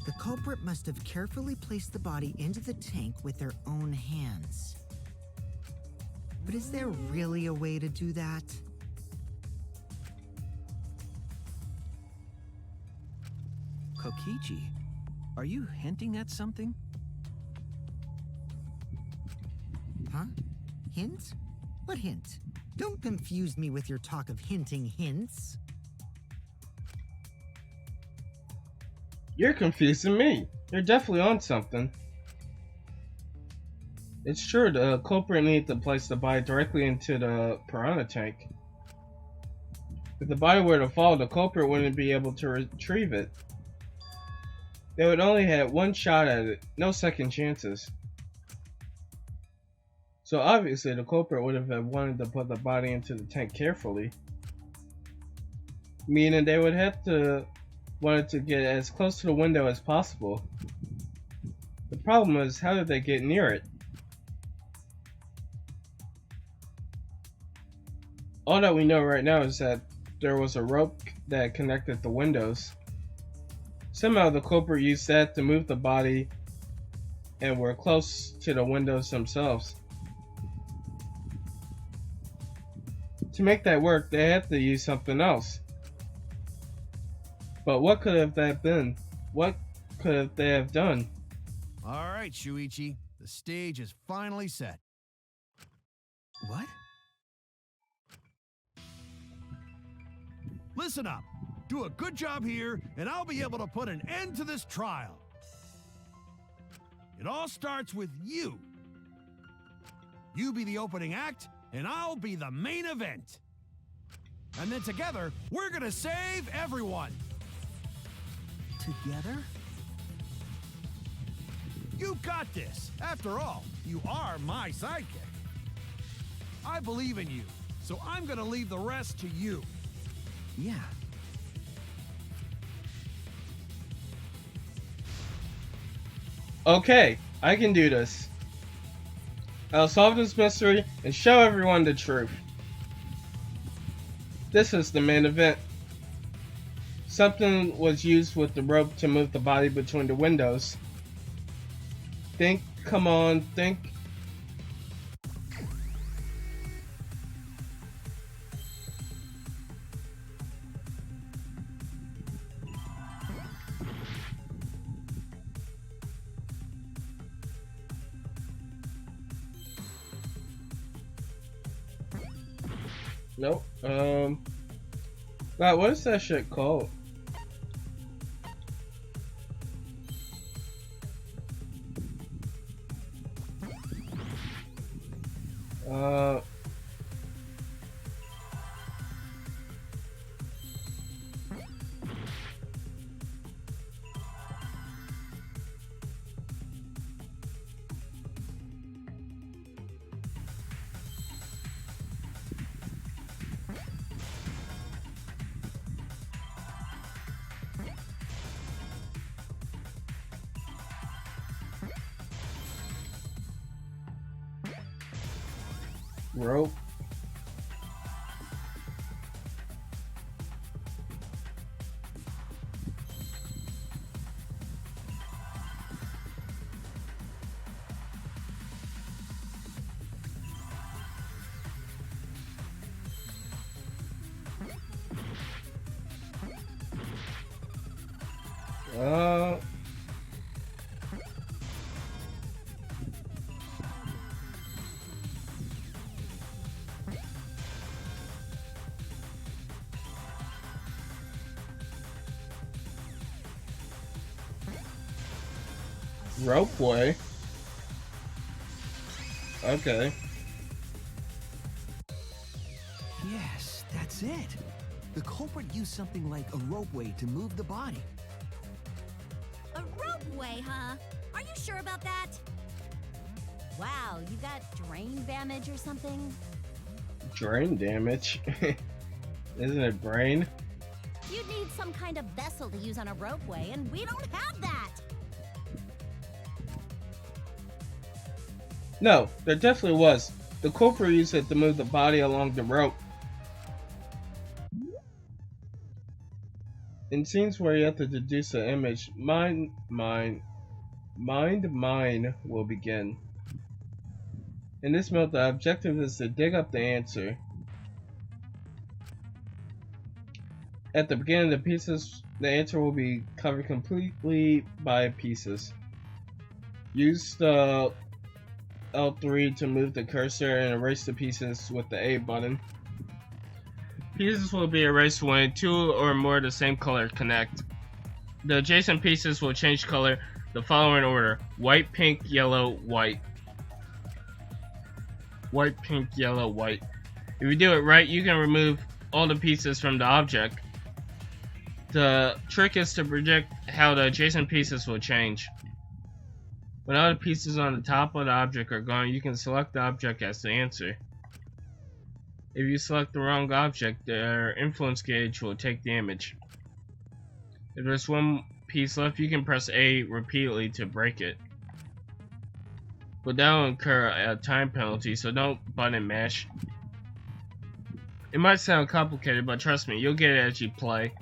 The culprit must have carefully placed the body into the tank with their own hands. But is there really a way to do that? Kokichi, are you hinting at something? Huh? Hint? What hint? Don't confuse me with your talk of hinting hints. You're confusing me. You're definitely on something. It's true, the culprit needed to place the body directly into the piranha tank. If the body were to fall, the culprit wouldn't be able to retrieve it. They would only have one shot at it, no second chances. So obviously the culprit would have wanted to put the body into the tank carefully. Meaning they would have to wanted to get as close to the window as possible. The problem is, how did they get near it? All that we know right now is that there was a rope that connected the windows. Somehow the culprit used that to move the body and were close to the windows themselves. To make that work, they had to use something else. But what could have that been? What could they have done? All right, Shuichi. The stage is finally set. What? Listen up. Do a good job here, and I'll be able to put an end to this trial. It all starts with you. You be the opening act, and I'll be the main event. And then together, we're gonna save everyone. Together? You got this. After all, you are my sidekick. I believe in you, so I'm gonna leave the rest to you. Yeah. Okay, I can do this. I'll solve this mystery and show everyone the truth. This is the main event. Something was used with the rope to move the body between the windows. Think, come on, think. Nope. Wow, what is that shit called? Rope. Ropeway. Okay. Yes, that's it. The culprit used something like a ropeway to move the body. A ropeway, huh? Are you sure about that? Wow, you got drain damage or something? Drain damage? Isn't it brain? You'd need some kind of vessel to use on a ropeway, and we don't have that! No, there definitely was. The culprit used it to move the body along the rope. In scenes where you have to deduce an image, mind will begin. In this mode, the objective is to dig up the answer. At the beginning of the pieces, the answer will be covered completely by pieces. Use the L3 to move the cursor and erase the pieces with the A button. Pieces will be erased when two or more of the same color connect. The adjacent pieces will change color the following order: white, pink, yellow, white. White, pink, yellow, white. If you do it right, you can remove all the pieces from the object. The trick is to predict how the adjacent pieces will change. When all the pieces on the top of the object are gone, you can select the object as the answer. If you select the wrong object, their influence gauge will take damage. If there's one piece left, you can press A repeatedly to break it. But that will incur a time penalty, so don't button mash. It might sound complicated, but trust me, you'll get it as you play.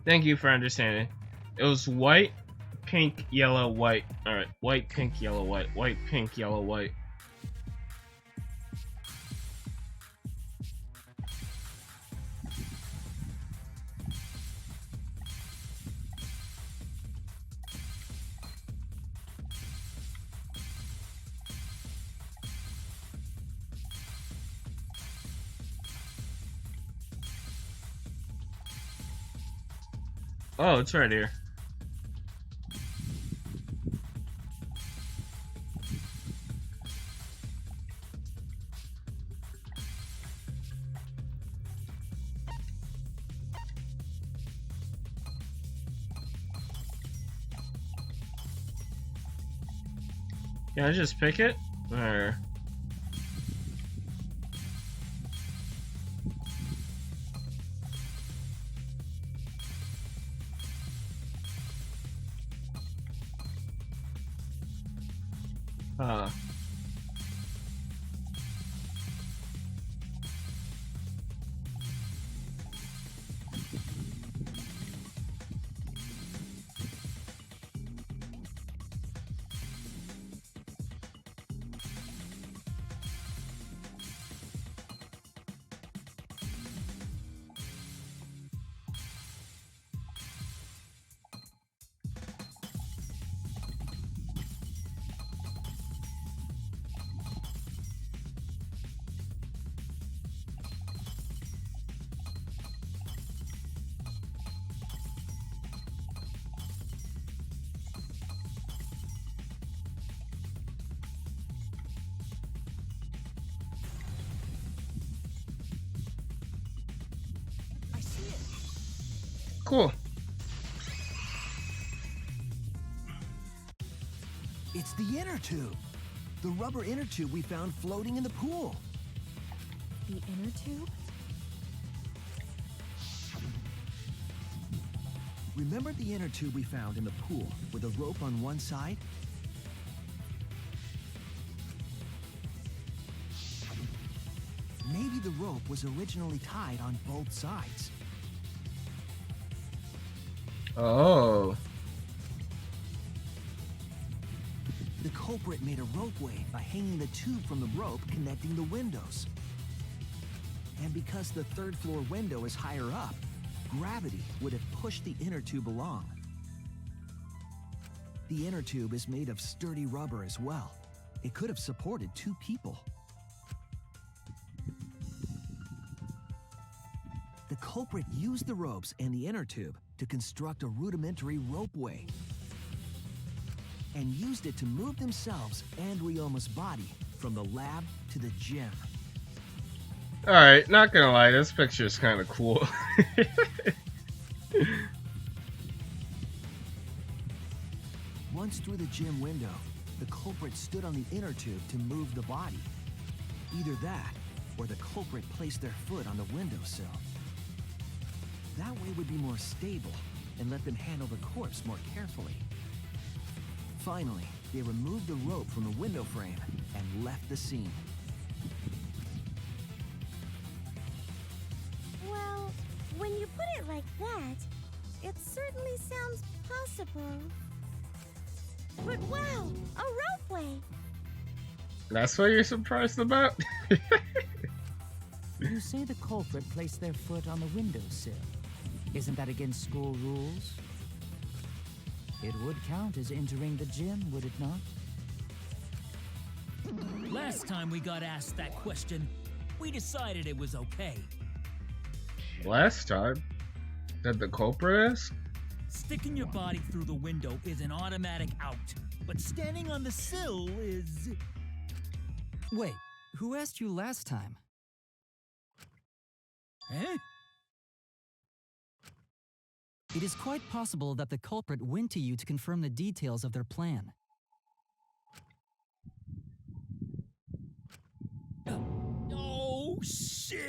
Thank you for understanding. It was white, pink, yellow, white. Alright, white, pink, yellow, white. White, pink, yellow, white. Oh, it's right here. Can I just pick it? Or... Cool. It's the inner tube. The rubber inner tube we found floating in the pool. The inner tube? Remember the inner tube we found in the pool with a rope on one side? Maybe the rope was originally tied on both sides. Oh. The culprit made a ropeway by hanging the tube from the rope connecting the windows. And because the third floor window is higher up, gravity would have pushed the inner tube along. The inner tube is made of sturdy rubber as well. It could have supported two people. The culprit used the ropes and the inner tube to construct a rudimentary ropeway and used it to move themselves and Ryoma's body from the lab to the gym. Alright, not gonna lie, this picture is kind of cool. Once through the gym window, the culprit stood on the inner tube to move the body. Either that, or the culprit placed their foot on the windowsill. That way would be more stable and let them handle the corpse more carefully. Finally, they removed the rope from the window frame and left the scene. Well, when you put it like that, it certainly sounds possible. But wow, a ropeway! That's what you're surprised about? You say the culprit placed their foot on the windowsill. Isn't that against school rules? It would count as entering the gym, would it not? Last time we got asked that question, we decided it was okay. Last time? Did the culprit ask? Sticking your body through the window is an automatic out, but standing on the sill is... Wait, who asked you last time? Eh? It is quite possible that the culprit went to you to confirm the details of their plan. Oh, shit!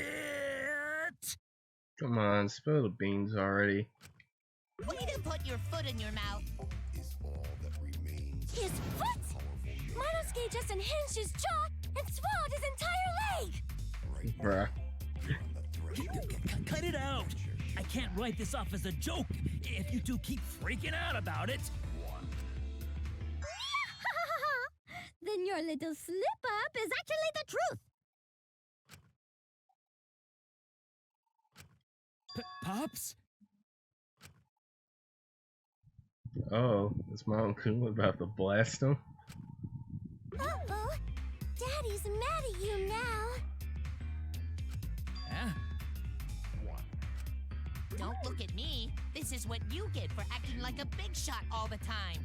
Come on, spill the beans already. Way to put your foot in your mouth. His foot? Monosuke just unhinged his jaw and swallowed his entire leg! Bruh. Cut it out! I can't write this off as a joke if you two keep freaking out about it. Then your little slip-up is actually the truth! Pops? Oh, is Mom cool about to blast him? Uh-oh! Daddy's mad at you now! Huh? Don't look at me. This is what you get for acting like a big shot all the time.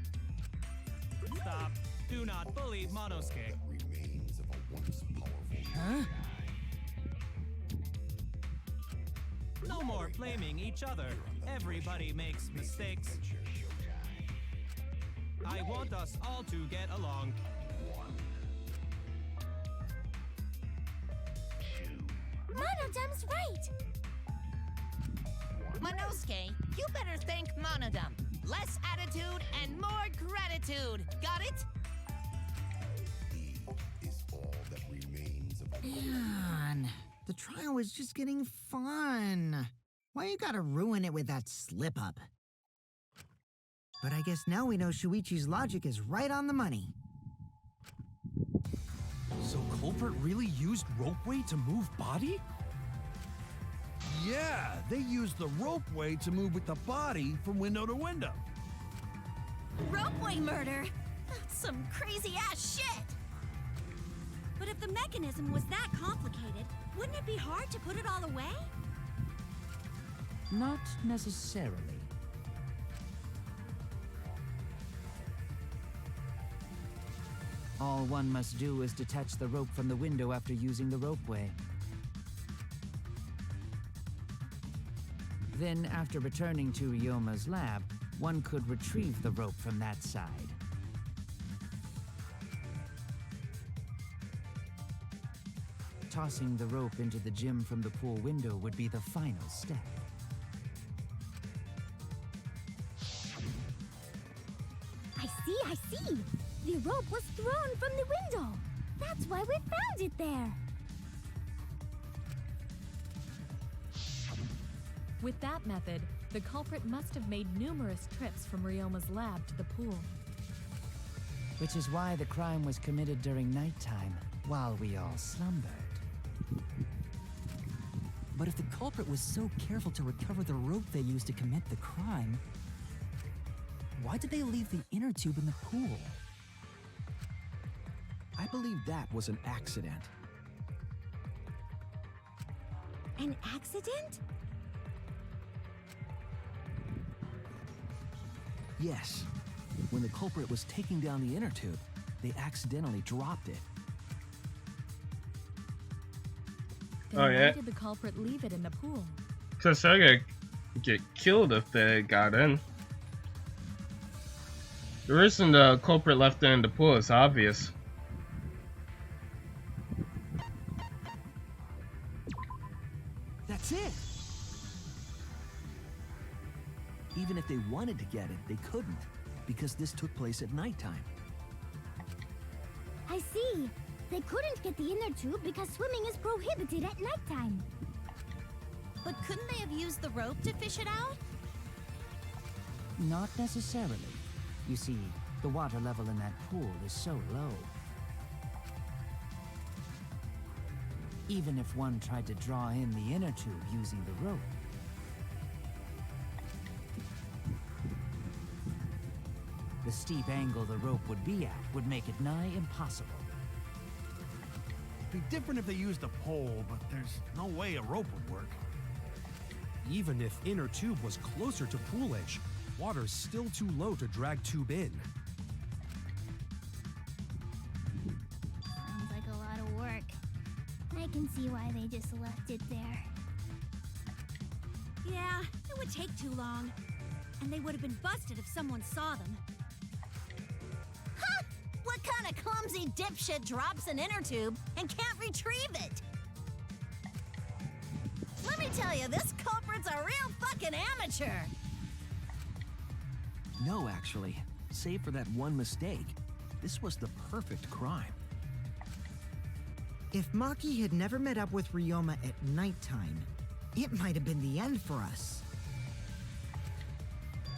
Stop. Do not bully Monosuke. Huh? No more blaming each other. Everybody makes mistakes. I want us all to get along. Monodum's right! Monosuke, you better thank Monodum. Less attitude and more gratitude. Got it? Man, the trial was just getting fun. Why you gotta ruin it with that slip-up? But I guess now we know Shuichi's logic is right on the money. So culprit really used ropeway to move body? Yeah, they used the ropeway to move with the body from window to window. Ropeway murder? That's some crazy-ass shit! But if the mechanism was that complicated, wouldn't it be hard to put it all away? Not necessarily. All one must do is detach the rope from the window after using the ropeway. Then, after returning to Ryoma's lab, one could retrieve the rope from that side. Tossing the rope into the gym from the pool window would be the final step. I see! The rope was thrown from the window! That's why we found it there! With that method, the culprit must have made numerous trips from Ryoma's lab to the pool. Which is why the crime was committed during nighttime, while we all slumbered. But if the culprit was so careful to recover the rope they used to commit the crime, why did they leave the inner tube in the pool? I believe that was an accident. An accident? Yes. When the culprit was taking down the inner tube, they accidentally dropped it. Then Oh, yeah. why did the culprit leave it in the pool? Cause they're gonna get killed if they got in. The reason the culprit left it in the pool is obvious. That's it! Even if they wanted to get it, they couldn't, because this took place at nighttime. I see. They couldn't get the inner tube because swimming is prohibited at nighttime. But couldn't they have used the rope to fish it out? Not necessarily. You see, the water level in that pool is so low. Even if one tried to draw in the inner tube using the rope, the steep angle the rope would be at would make it nigh impossible. It'd be different if they used a pole, but there's no way a rope would work. Even if inner tube was closer to pool edge, water's still too low to drag tube in. Sounds like a lot of work. I can see why they just left it there. Yeah, it would take too long. And they would have been busted if someone saw them. Huh! What kind of clumsy dipshit drops an inner tube and can't retrieve it? Let me tell you, this culprit's a real fucking amateur! No, actually. Save for that one mistake, this was the perfect crime. If Maki had never met up with Ryoma at nighttime, it might have been the end for us.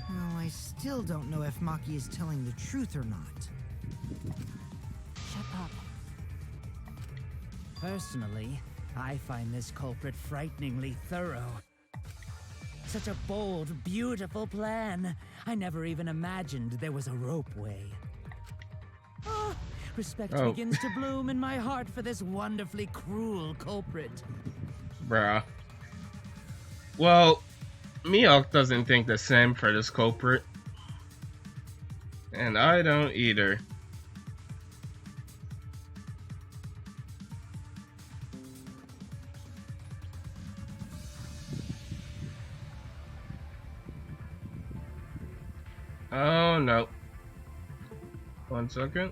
Well, I still don't know if Maki is telling the truth or not. Shut up. Personally, I find this culprit frighteningly thorough. Such a bold, beautiful plan. I never even imagined there was a ropeway. Oh, respect begins to bloom in my heart for this wonderfully cruel culprit. Bruh. Well, Miyok doesn't think the same for this culprit. And I don't either. Oh no. 1 second.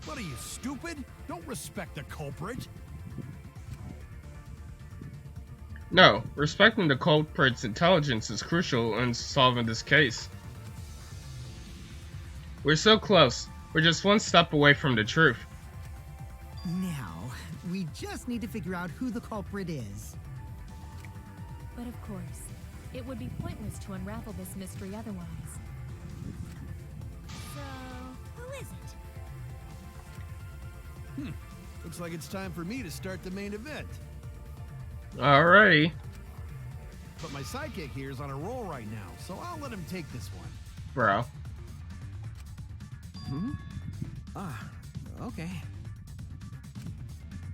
What are you, stupid? Don't respect the culprit. No, respecting the culprit's intelligence is crucial in solving this case. We're so close. We're just one step away from the truth. Now, we just need to figure out who the culprit is. But of course, it would be pointless to unravel this mystery otherwise. So, who is it? Looks like it's time for me to start the main event. Alrighty. But my sidekick here is on a roll right now, so I'll let him take this one. Bro. Okay.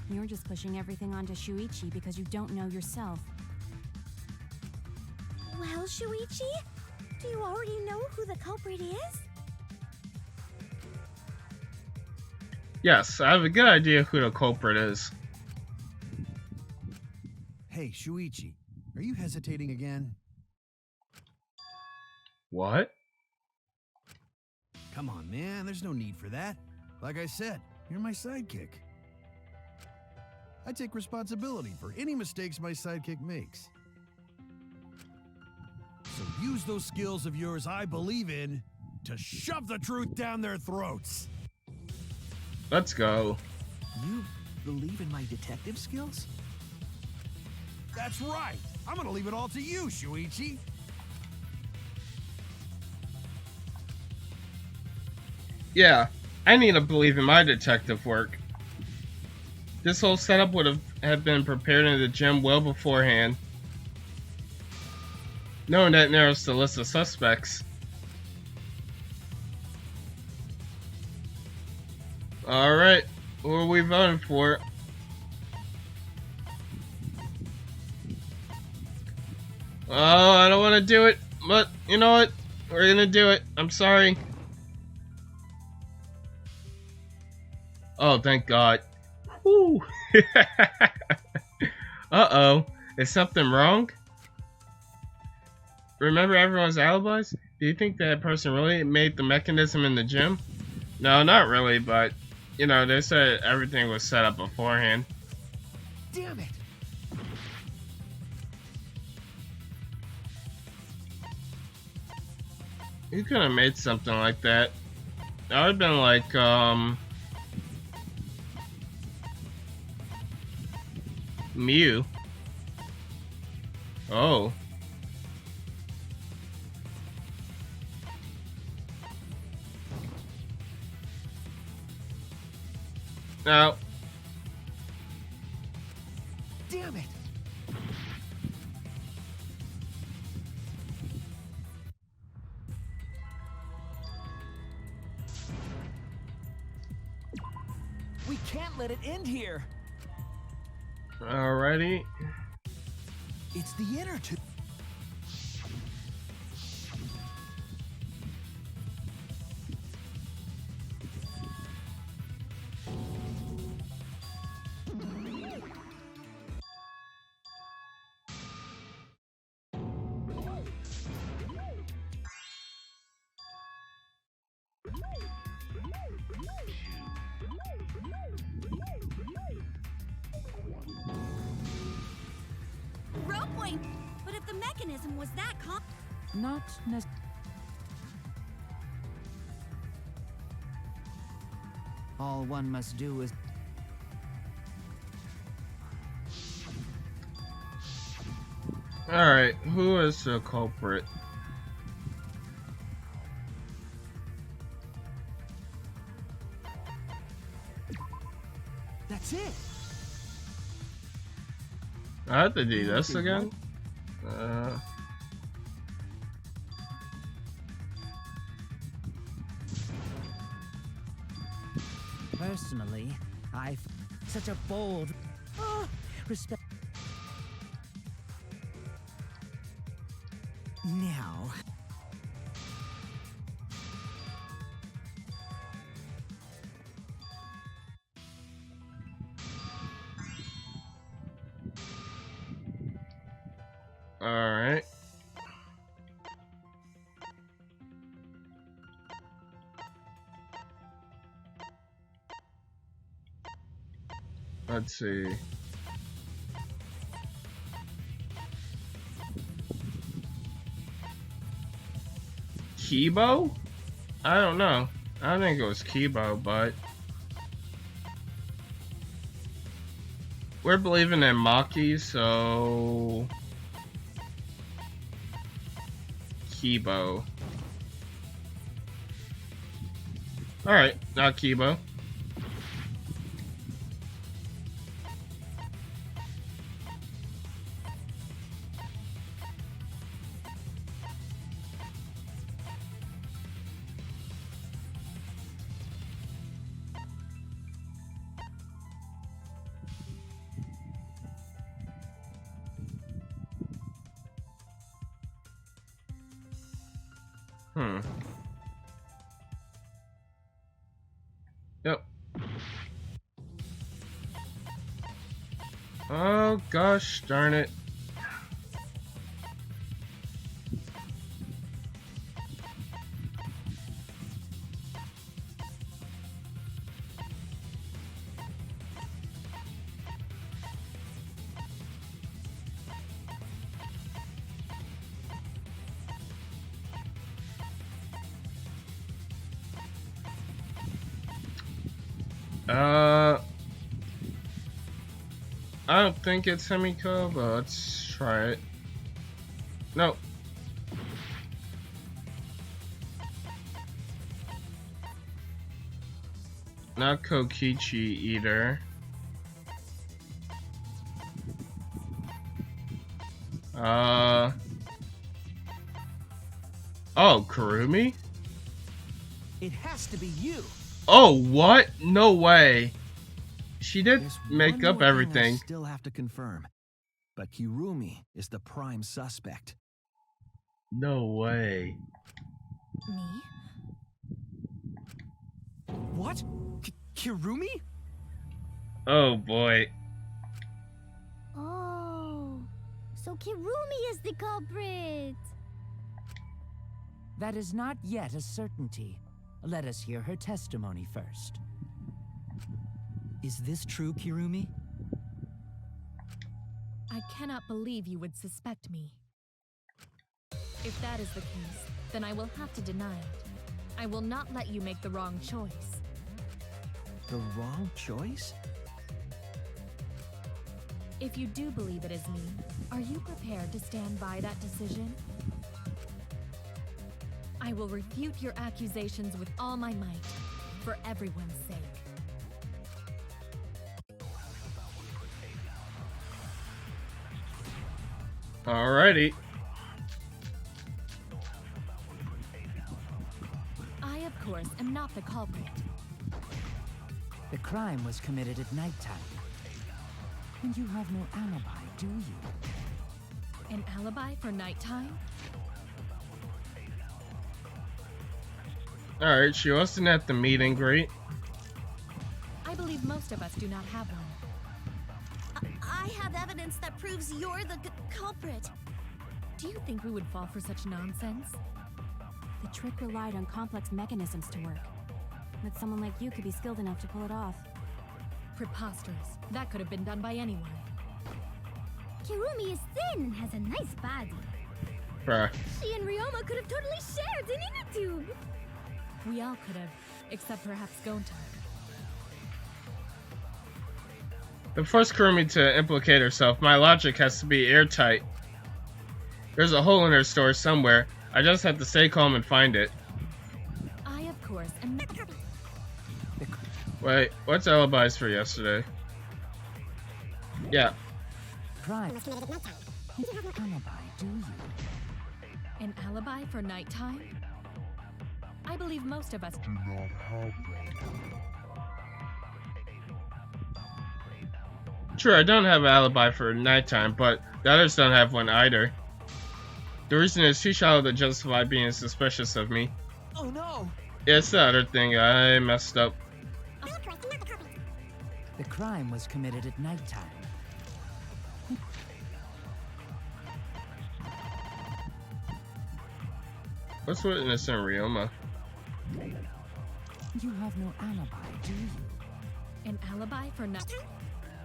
You're just pushing everything onto Shuichi because you don't know yourself. Well, Shuichi, do you already know who the culprit is? Yes, I have a good idea who the culprit is. Hey, Shuichi, are you hesitating again? What? Come on, man, there's no need for that. Like I said, you're my sidekick. I take responsibility for any mistakes my sidekick makes. So use those skills of yours I believe in to shove the truth down their throats. Let's go. You believe in my detective skills? That's right. I'm gonna leave it all to you, Shuichi. Yeah, I need to believe in my detective work. This whole setup would have been prepared in the gym well beforehand. Knowing that narrows the list of suspects. Alright, who are we voting for? Oh, I don't want to do it, but you know what? We're gonna do it. I'm sorry. Oh, thank God. Whew. Uh-oh. Is something wrong? Remember everyone's alibis? Do you think that person really made the mechanism in the gym? No, not really, but, you know, they said everything was set up beforehand. Damn it! You could have made something like that. That would have been like, Mew. Oh. Now. Damn it! We can't let it end here. Alrighty. It's the inner tube. Ropeway! But if the mechanism was that Not necessarily. All one must do is... Alright, who is the culprit? That's it. I have to do this again? Personally, such a bold... respect... Now... Alright. Let's see. Kibo? I don't know. I think it was Kibo, but we're believing in Maki, so Kibo. Alright, not Kibo. Yep. Oh gosh darn it. I don't think it's Himiko, but let's try it. No. Not Kokichi either. Oh, Kurumi? It has to be you. Oh, what? No way. She did There's make one up more thing everything. I still have to confirm, but Kirumi is the prime suspect. No way. Me? What? Kirumi? Oh boy. Oh, so Kirumi is the culprit. That is not yet a certainty. Let us hear her testimony first. Is this true, Kirumi? I cannot believe you would suspect me. If that is the case, then I will have to deny it. I will not let you make the wrong choice. The wrong choice? If you do believe it is me, are you prepared to stand by that decision? I will refute your accusations with all my might, for everyone's sake. Alrighty. I, of course, am not the culprit. The crime was committed at nighttime. And you have no alibi, do you? An alibi for nighttime? Alright, she wasn't at the meet and greet. I believe most of us do not have one. I have evidence that proves you're the culprit. Do you think we would fall for such nonsense? The trick relied on complex mechanisms to work. But someone like you could be skilled enough to pull it off. Preposterous. That could have been done by anyone. Kirumi is thin and has a nice body. Bruh. She and Ryoma could have totally shared an inner tube. We all could have, except perhaps Gonta. To force Kurumi to implicate herself, my logic has to be airtight. There's a hole in her story somewhere. I just have to stay calm and find it. I, of course, am not... Wait, what's alibis for yesterday? Yeah. Crime. Alibi, do you? An alibi for nighttime? I believe most of us do not have one. True, I don't have an alibi for nighttime, but the others don't have one either. The reason is too shallow to justify being suspicious of me. Oh no! Yeah, it's the other thing. I messed up. The crime was committed at nighttime. What's witnessing Ryoma? You have no alibi, do you? An alibi for nighttime?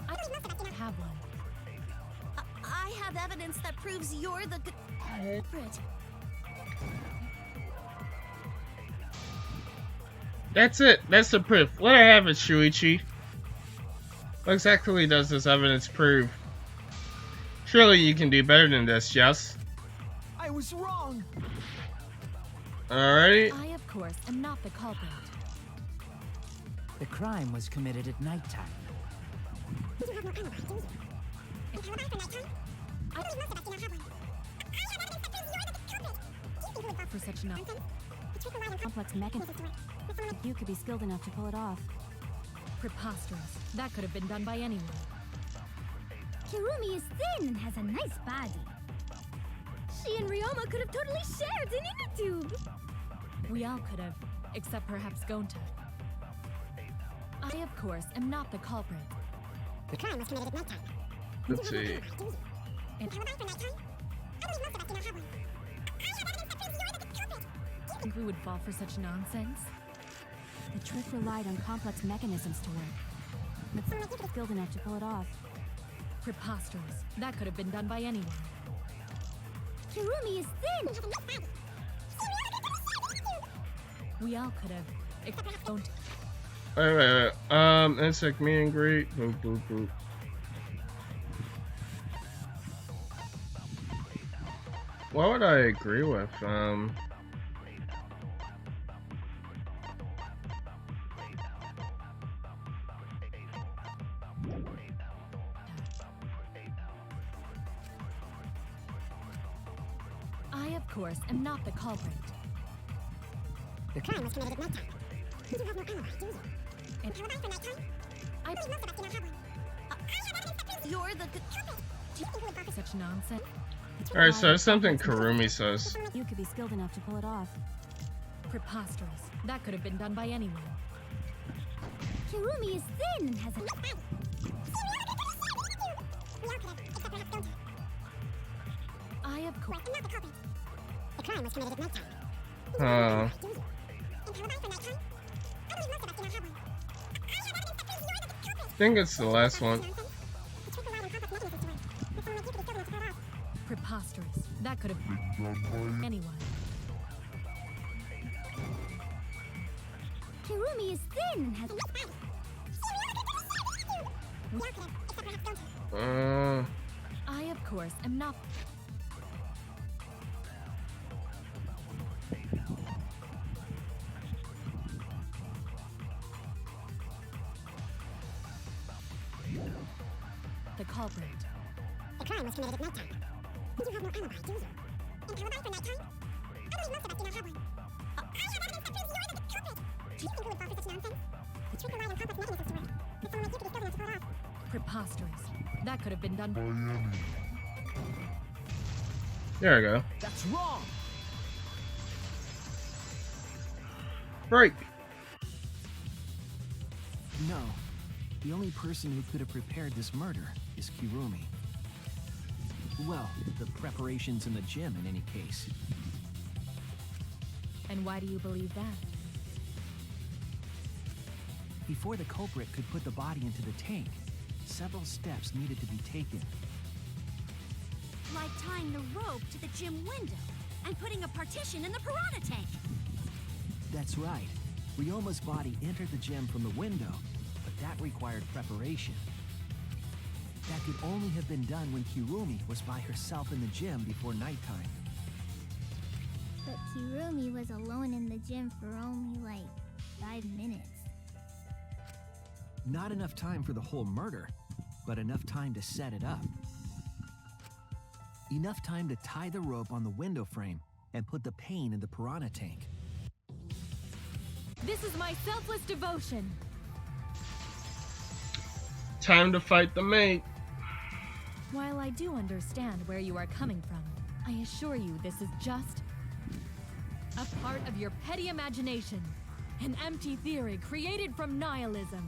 I don't have one. I have evidence that proves you're the culprit. That's it. That's the proof. Let her have it, Shuichi. What exactly does this evidence prove? Surely you can do better than this, yes? I was wrong! Alright. I, of course, am not the culprit. The crime was committed at nighttime. For such nonsense. Complex mechanism. You could be skilled enough to pull it off. Preposterous. That could have been done by anyone. Kirumi is thin and has a nice body. She and Ryoma could have totally shared an inner tube. We all could have, except perhaps Gonta. I, of course, am not the culprit. The crime was committed at nighttime. Let's see. And I think we would fall for such nonsense. The trick relied on complex mechanisms to work. But someone like you skilled enough to pull it off. Preposterous. That could have been done by anyone. Kirumi is thin. We all could have, except Gonta. Wait. Insect meet and greet. Boop, boop, boop. What would I agree with? I, of course, am not the culprit. The crime was committed at nighttime. You have no alibi, do you? And I You're the culprit. Such nonsense. Alright, so it's something Kurumi says. You could be skilled enough to pull it off. Preposterous. That could have been done by anyone. Kirumi is thin and has a I, of course. The crime was committed at nighttime. I think it's the last one. Preposterous. That could have been done by anyone. Kirumi is thin and has I, of course, am not. The culprit. The crime was committed at nighttime. You have no alibi, do you? An alibi for nighttime? I believe most of us do not have one. I have evidence that proves you're the culprit. Do you think you would fall for such nonsense? The trick relied on complex mechanisms to work. Preposterous. That could have been done. There we go. That's wrong! Break! No. The only person who could have prepared this murder is Kirumi. Well, the preparations in the gym in any case. And why do you believe that? Before the culprit could put the body into the tank, several steps needed to be taken. Like tying the rope to the gym window and putting a partition in the piranha tank. That's right. Ryoma's body entered the gym from the window, but that required preparation. That could only have been done when Kirumi was by herself in the gym before nighttime. But Kirumi was alone in the gym for only like 5 minutes. Not enough time for the whole murder, but enough time to set it up. Enough time to tie the rope on the window frame and put the pain in the piranha tank. This is my selfless devotion. Time to fight the mate. While I do understand where you are coming from, I assure you this is just a part of your petty imagination, an empty theory created from nihilism.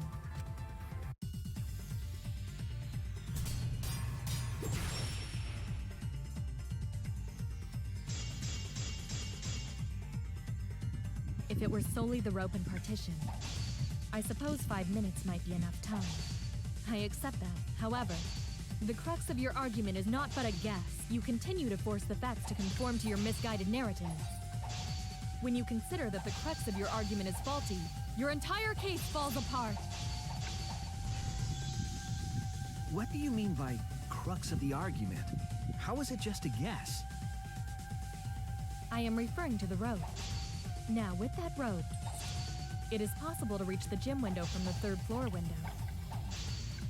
If it were solely the rope and partition, I suppose 5 minutes might be enough time. I accept that. However, the crux of your argument is not but a guess. You continue to force the facts to conform to your misguided narrative. When you consider that the crux of your argument is faulty, your entire case falls apart. What do you mean by crux of the argument? How is it just a guess? I am referring to the rope. Now, with that rope, it is possible to reach the gym window from the 3rd floor window.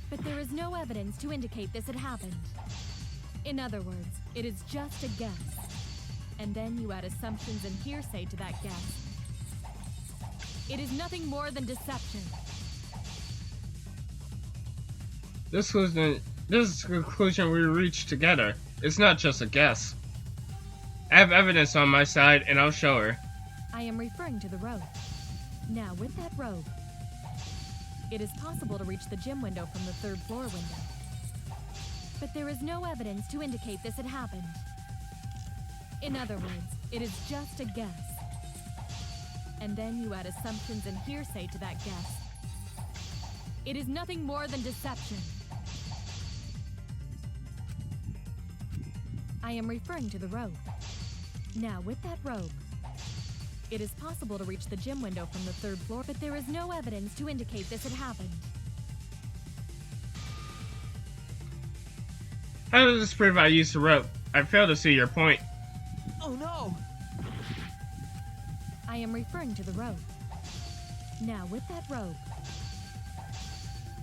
But there is no evidence to indicate this had happened. In other words, it is just a guess. And then you add assumptions and hearsay to that guess. It is nothing more than deception. This is the conclusion we reached together. It's not just a guess. I have evidence on my side, and I'll show her. I am referring to the rope. Now, with that rope, it is possible to reach the gym window from the 3rd floor window. But there is no evidence to indicate this had happened. In other words, it is just a guess. And then you add assumptions and hearsay to that guess. It is nothing more than deception. I am referring to the rope. Now, with that rope, it is possible to reach the gym window from the 3rd floor, but there is no evidence to indicate this had happened. How does this prove I used the rope? I fail to see your point. Oh no! I am referring to the rope. Now, with that rope,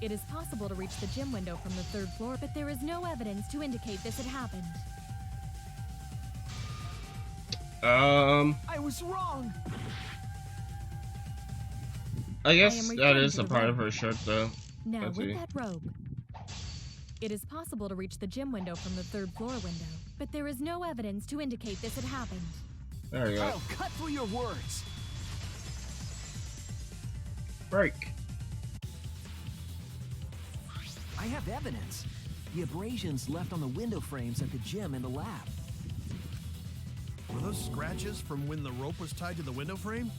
it is possible to reach the gym window from the 3rd floor, but there is no evidence to indicate this had happened. I was wrong! I guess that is a part of her shirt, though. Now, Let's with see. that rope, it is possible to reach the gym window from the 3rd floor window, but there is no evidence to indicate this had happened. There you go. I'll cut through your words! Break. I have evidence. The abrasions left on the window frames at the gym and the lab. Were those scratches from when the rope was tied to the window frame?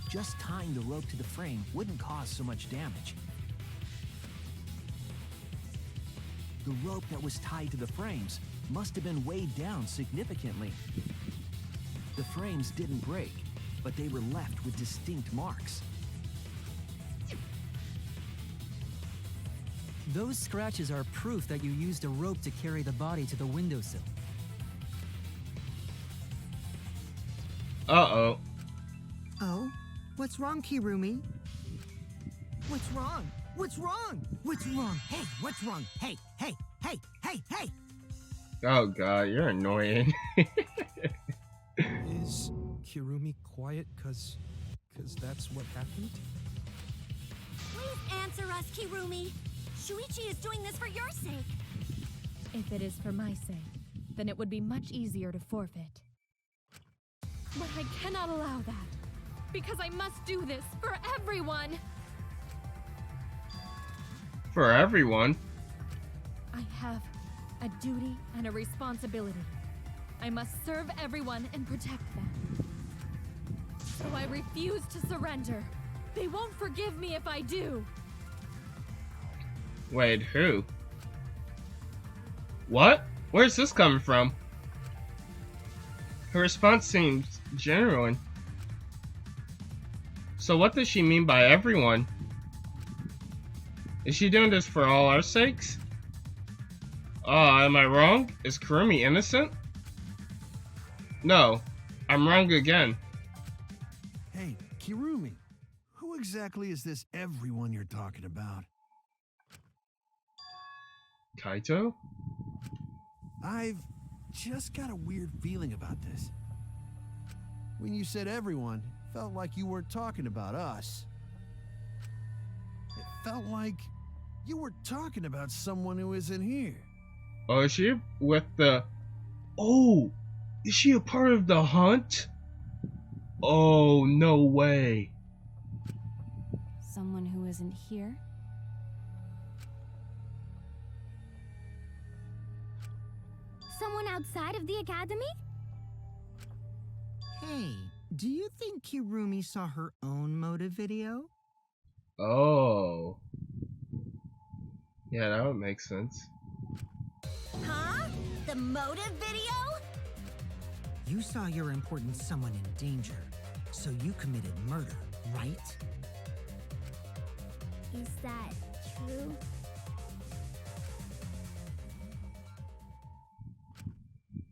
Just tying the rope to the frame wouldn't cause so much damage. The rope that was tied to the frames must have been weighed down significantly. The frames didn't break, but they were left with distinct marks. Those scratches are proof that you used a rope to carry the body to the windowsill. Uh-oh. Oh? What's wrong, Kirumi? What's wrong? What's wrong? What's wrong? Hey, what's wrong? Hey, hey, hey, hey, hey! Oh god, you're annoying. Is Kirumi quiet cause that's what happened? Please answer us, Kirumi. Shuichi is doing this for your sake. If it is for my sake, then it would be much easier to forfeit. But I cannot allow that, because I must do this for everyone! For everyone? I have a duty and a responsibility. I must serve everyone and protect them. So I refuse to surrender. They won't forgive me if I do. Wait, who? What? Where's this coming from? Her response seems genuine. So what does she mean by everyone? Is she doing this for all our sakes? Am I wrong? Is Kirumi innocent? No, I'm wrong again. Hey, Kirumi, who exactly is this everyone you're talking about? Kaito? I've just got a weird feeling about this. When you said everyone, it felt like you weren't talking about us. It felt like you were talking about someone who isn't here. Oh, is she with the... Oh! Is she a part of the hunt? Oh, no way. Someone who isn't here? Someone outside of the academy? Hey, do you think Kirumi saw her own motive video? Oh. Yeah, that would make sense. Huh? The motive video? You saw your important someone in danger, so you committed murder, right? Is that true?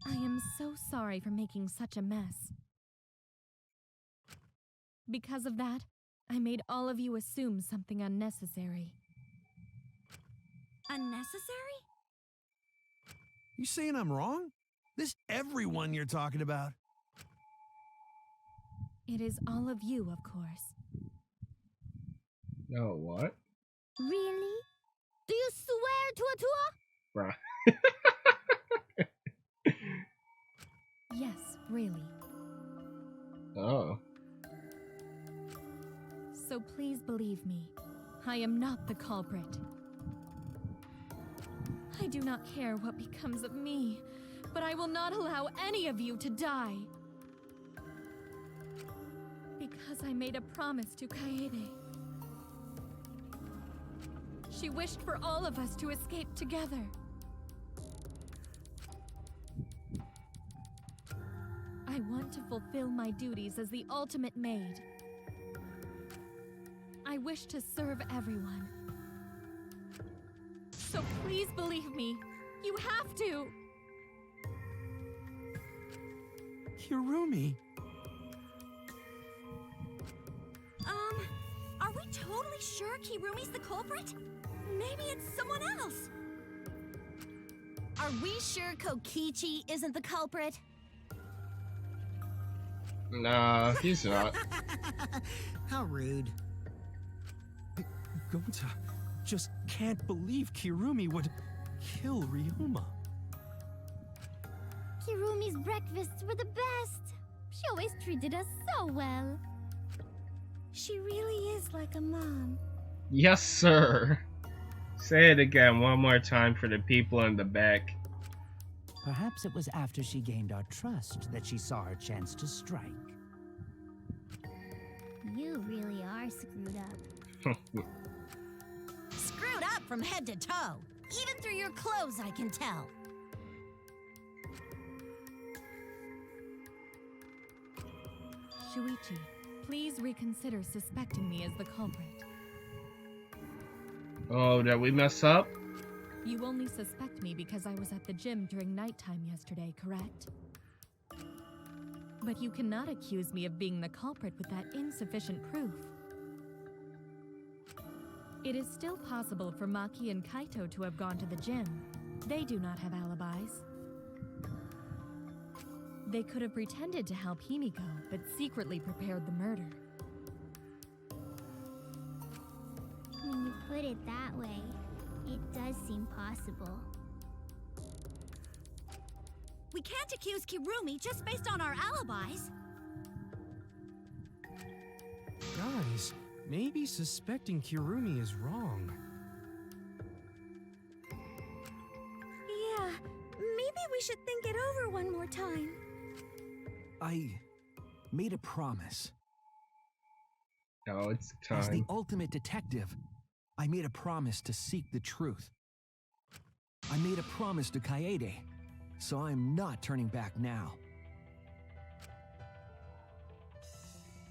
I am so sorry for making such a mess. Because of that, I made all of you assume something unnecessary. Unnecessary? You saying I'm wrong? This everyone you're talking about? It is all of you, of course. No, what? Really? Do you swear to a tour? Bruh. Yes, really. Oh. So please believe me, I am not the culprit. I do not care what becomes of me, but I will not allow any of you to die. Because I made a promise to Kaede. She wished for all of us to escape together. I want to fulfill my duties as the ultimate maid. I wish to serve everyone. So please believe me. You have to. Kirumi. Are we totally sure Kirumi's the culprit? Maybe it's someone else. Are we sure Kokichi isn't the culprit? Nah, he's not. How rude. Gonta just can't believe Kirumi would kill Ryoma. Kirumi's breakfasts were the best. She always treated us so well. She really is like a mom. Yes, sir. Say it again one more time for the people in the back. Perhaps it was after she gained our trust that she saw her chance to strike. You really are screwed up. Screwed up from head to toe. Even through your clothes, I can tell. Shuichi, please reconsider suspecting me as the culprit. Oh, did we mess up? You only suspect me because I was at the gym during nighttime yesterday, correct? But you cannot accuse me of being the culprit with that insufficient proof. It is still possible for Maki and Kaito to have gone to the gym. They do not have alibis. They could have pretended to help Himiko, but secretly prepared the murder. put it that way, it does seem possible. We can't accuse Kirumi just based on our alibis. Guys, maybe suspecting Kirumi is wrong. Yeah, maybe we should think it over one more time. I made a promise. Oh, it's As the time. ultimate detective, I made a promise to seek the truth. I made a promise to Kaede, so I'm not turning back now.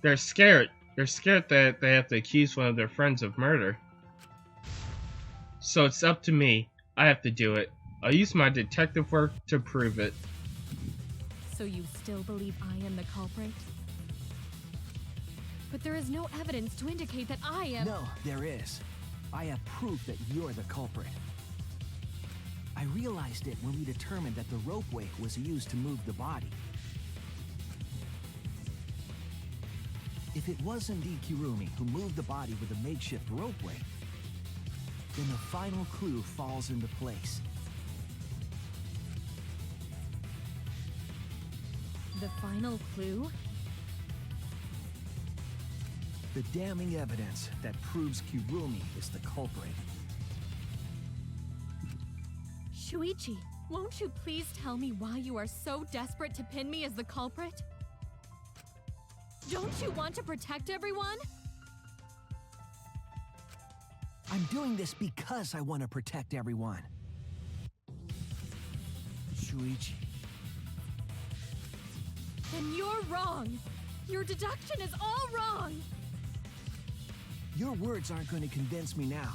They're scared. They're scared that they have to accuse one of their friends of murder. So it's up to me. I have to do it. I'll use my detective work to prove it. So you still believe I am the culprit? But there is no evidence to indicate that I am— No, there is. I have proof that you're the culprit. I realized it when we determined that the ropeway was used to move the body. If it was indeed Kirumi who moved the body with a makeshift ropeway, then the final clue falls into place. The final clue? The damning evidence that proves Kirumi is the culprit. Shuichi, won't you please tell me why you are so desperate to pin me as the culprit? Don't you want to protect everyone? I'm doing this because I want to protect everyone. Shuichi. Then you're wrong. Your deduction is all wrong. Your words aren't going to convince me now.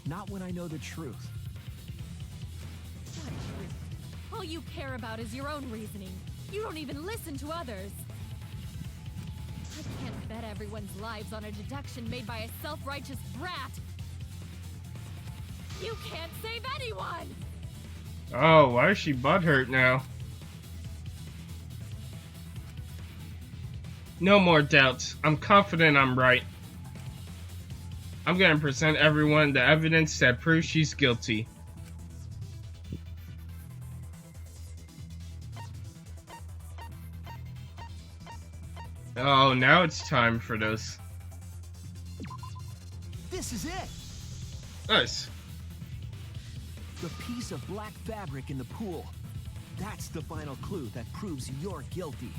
Not when I know the truth. What truth? All you care about is your own reasoning. You don't even listen to others. I can't bet everyone's lives on a deduction made by a self-righteous brat. You can't save anyone! Oh, why is she butthurt now? No more doubts. I'm confident I'm right. I'm gonna present everyone the evidence that proves she's guilty. Oh, now it's time for this. This is it! Nice. The piece of black fabric in the pool. That's the final clue that proves you're guilty.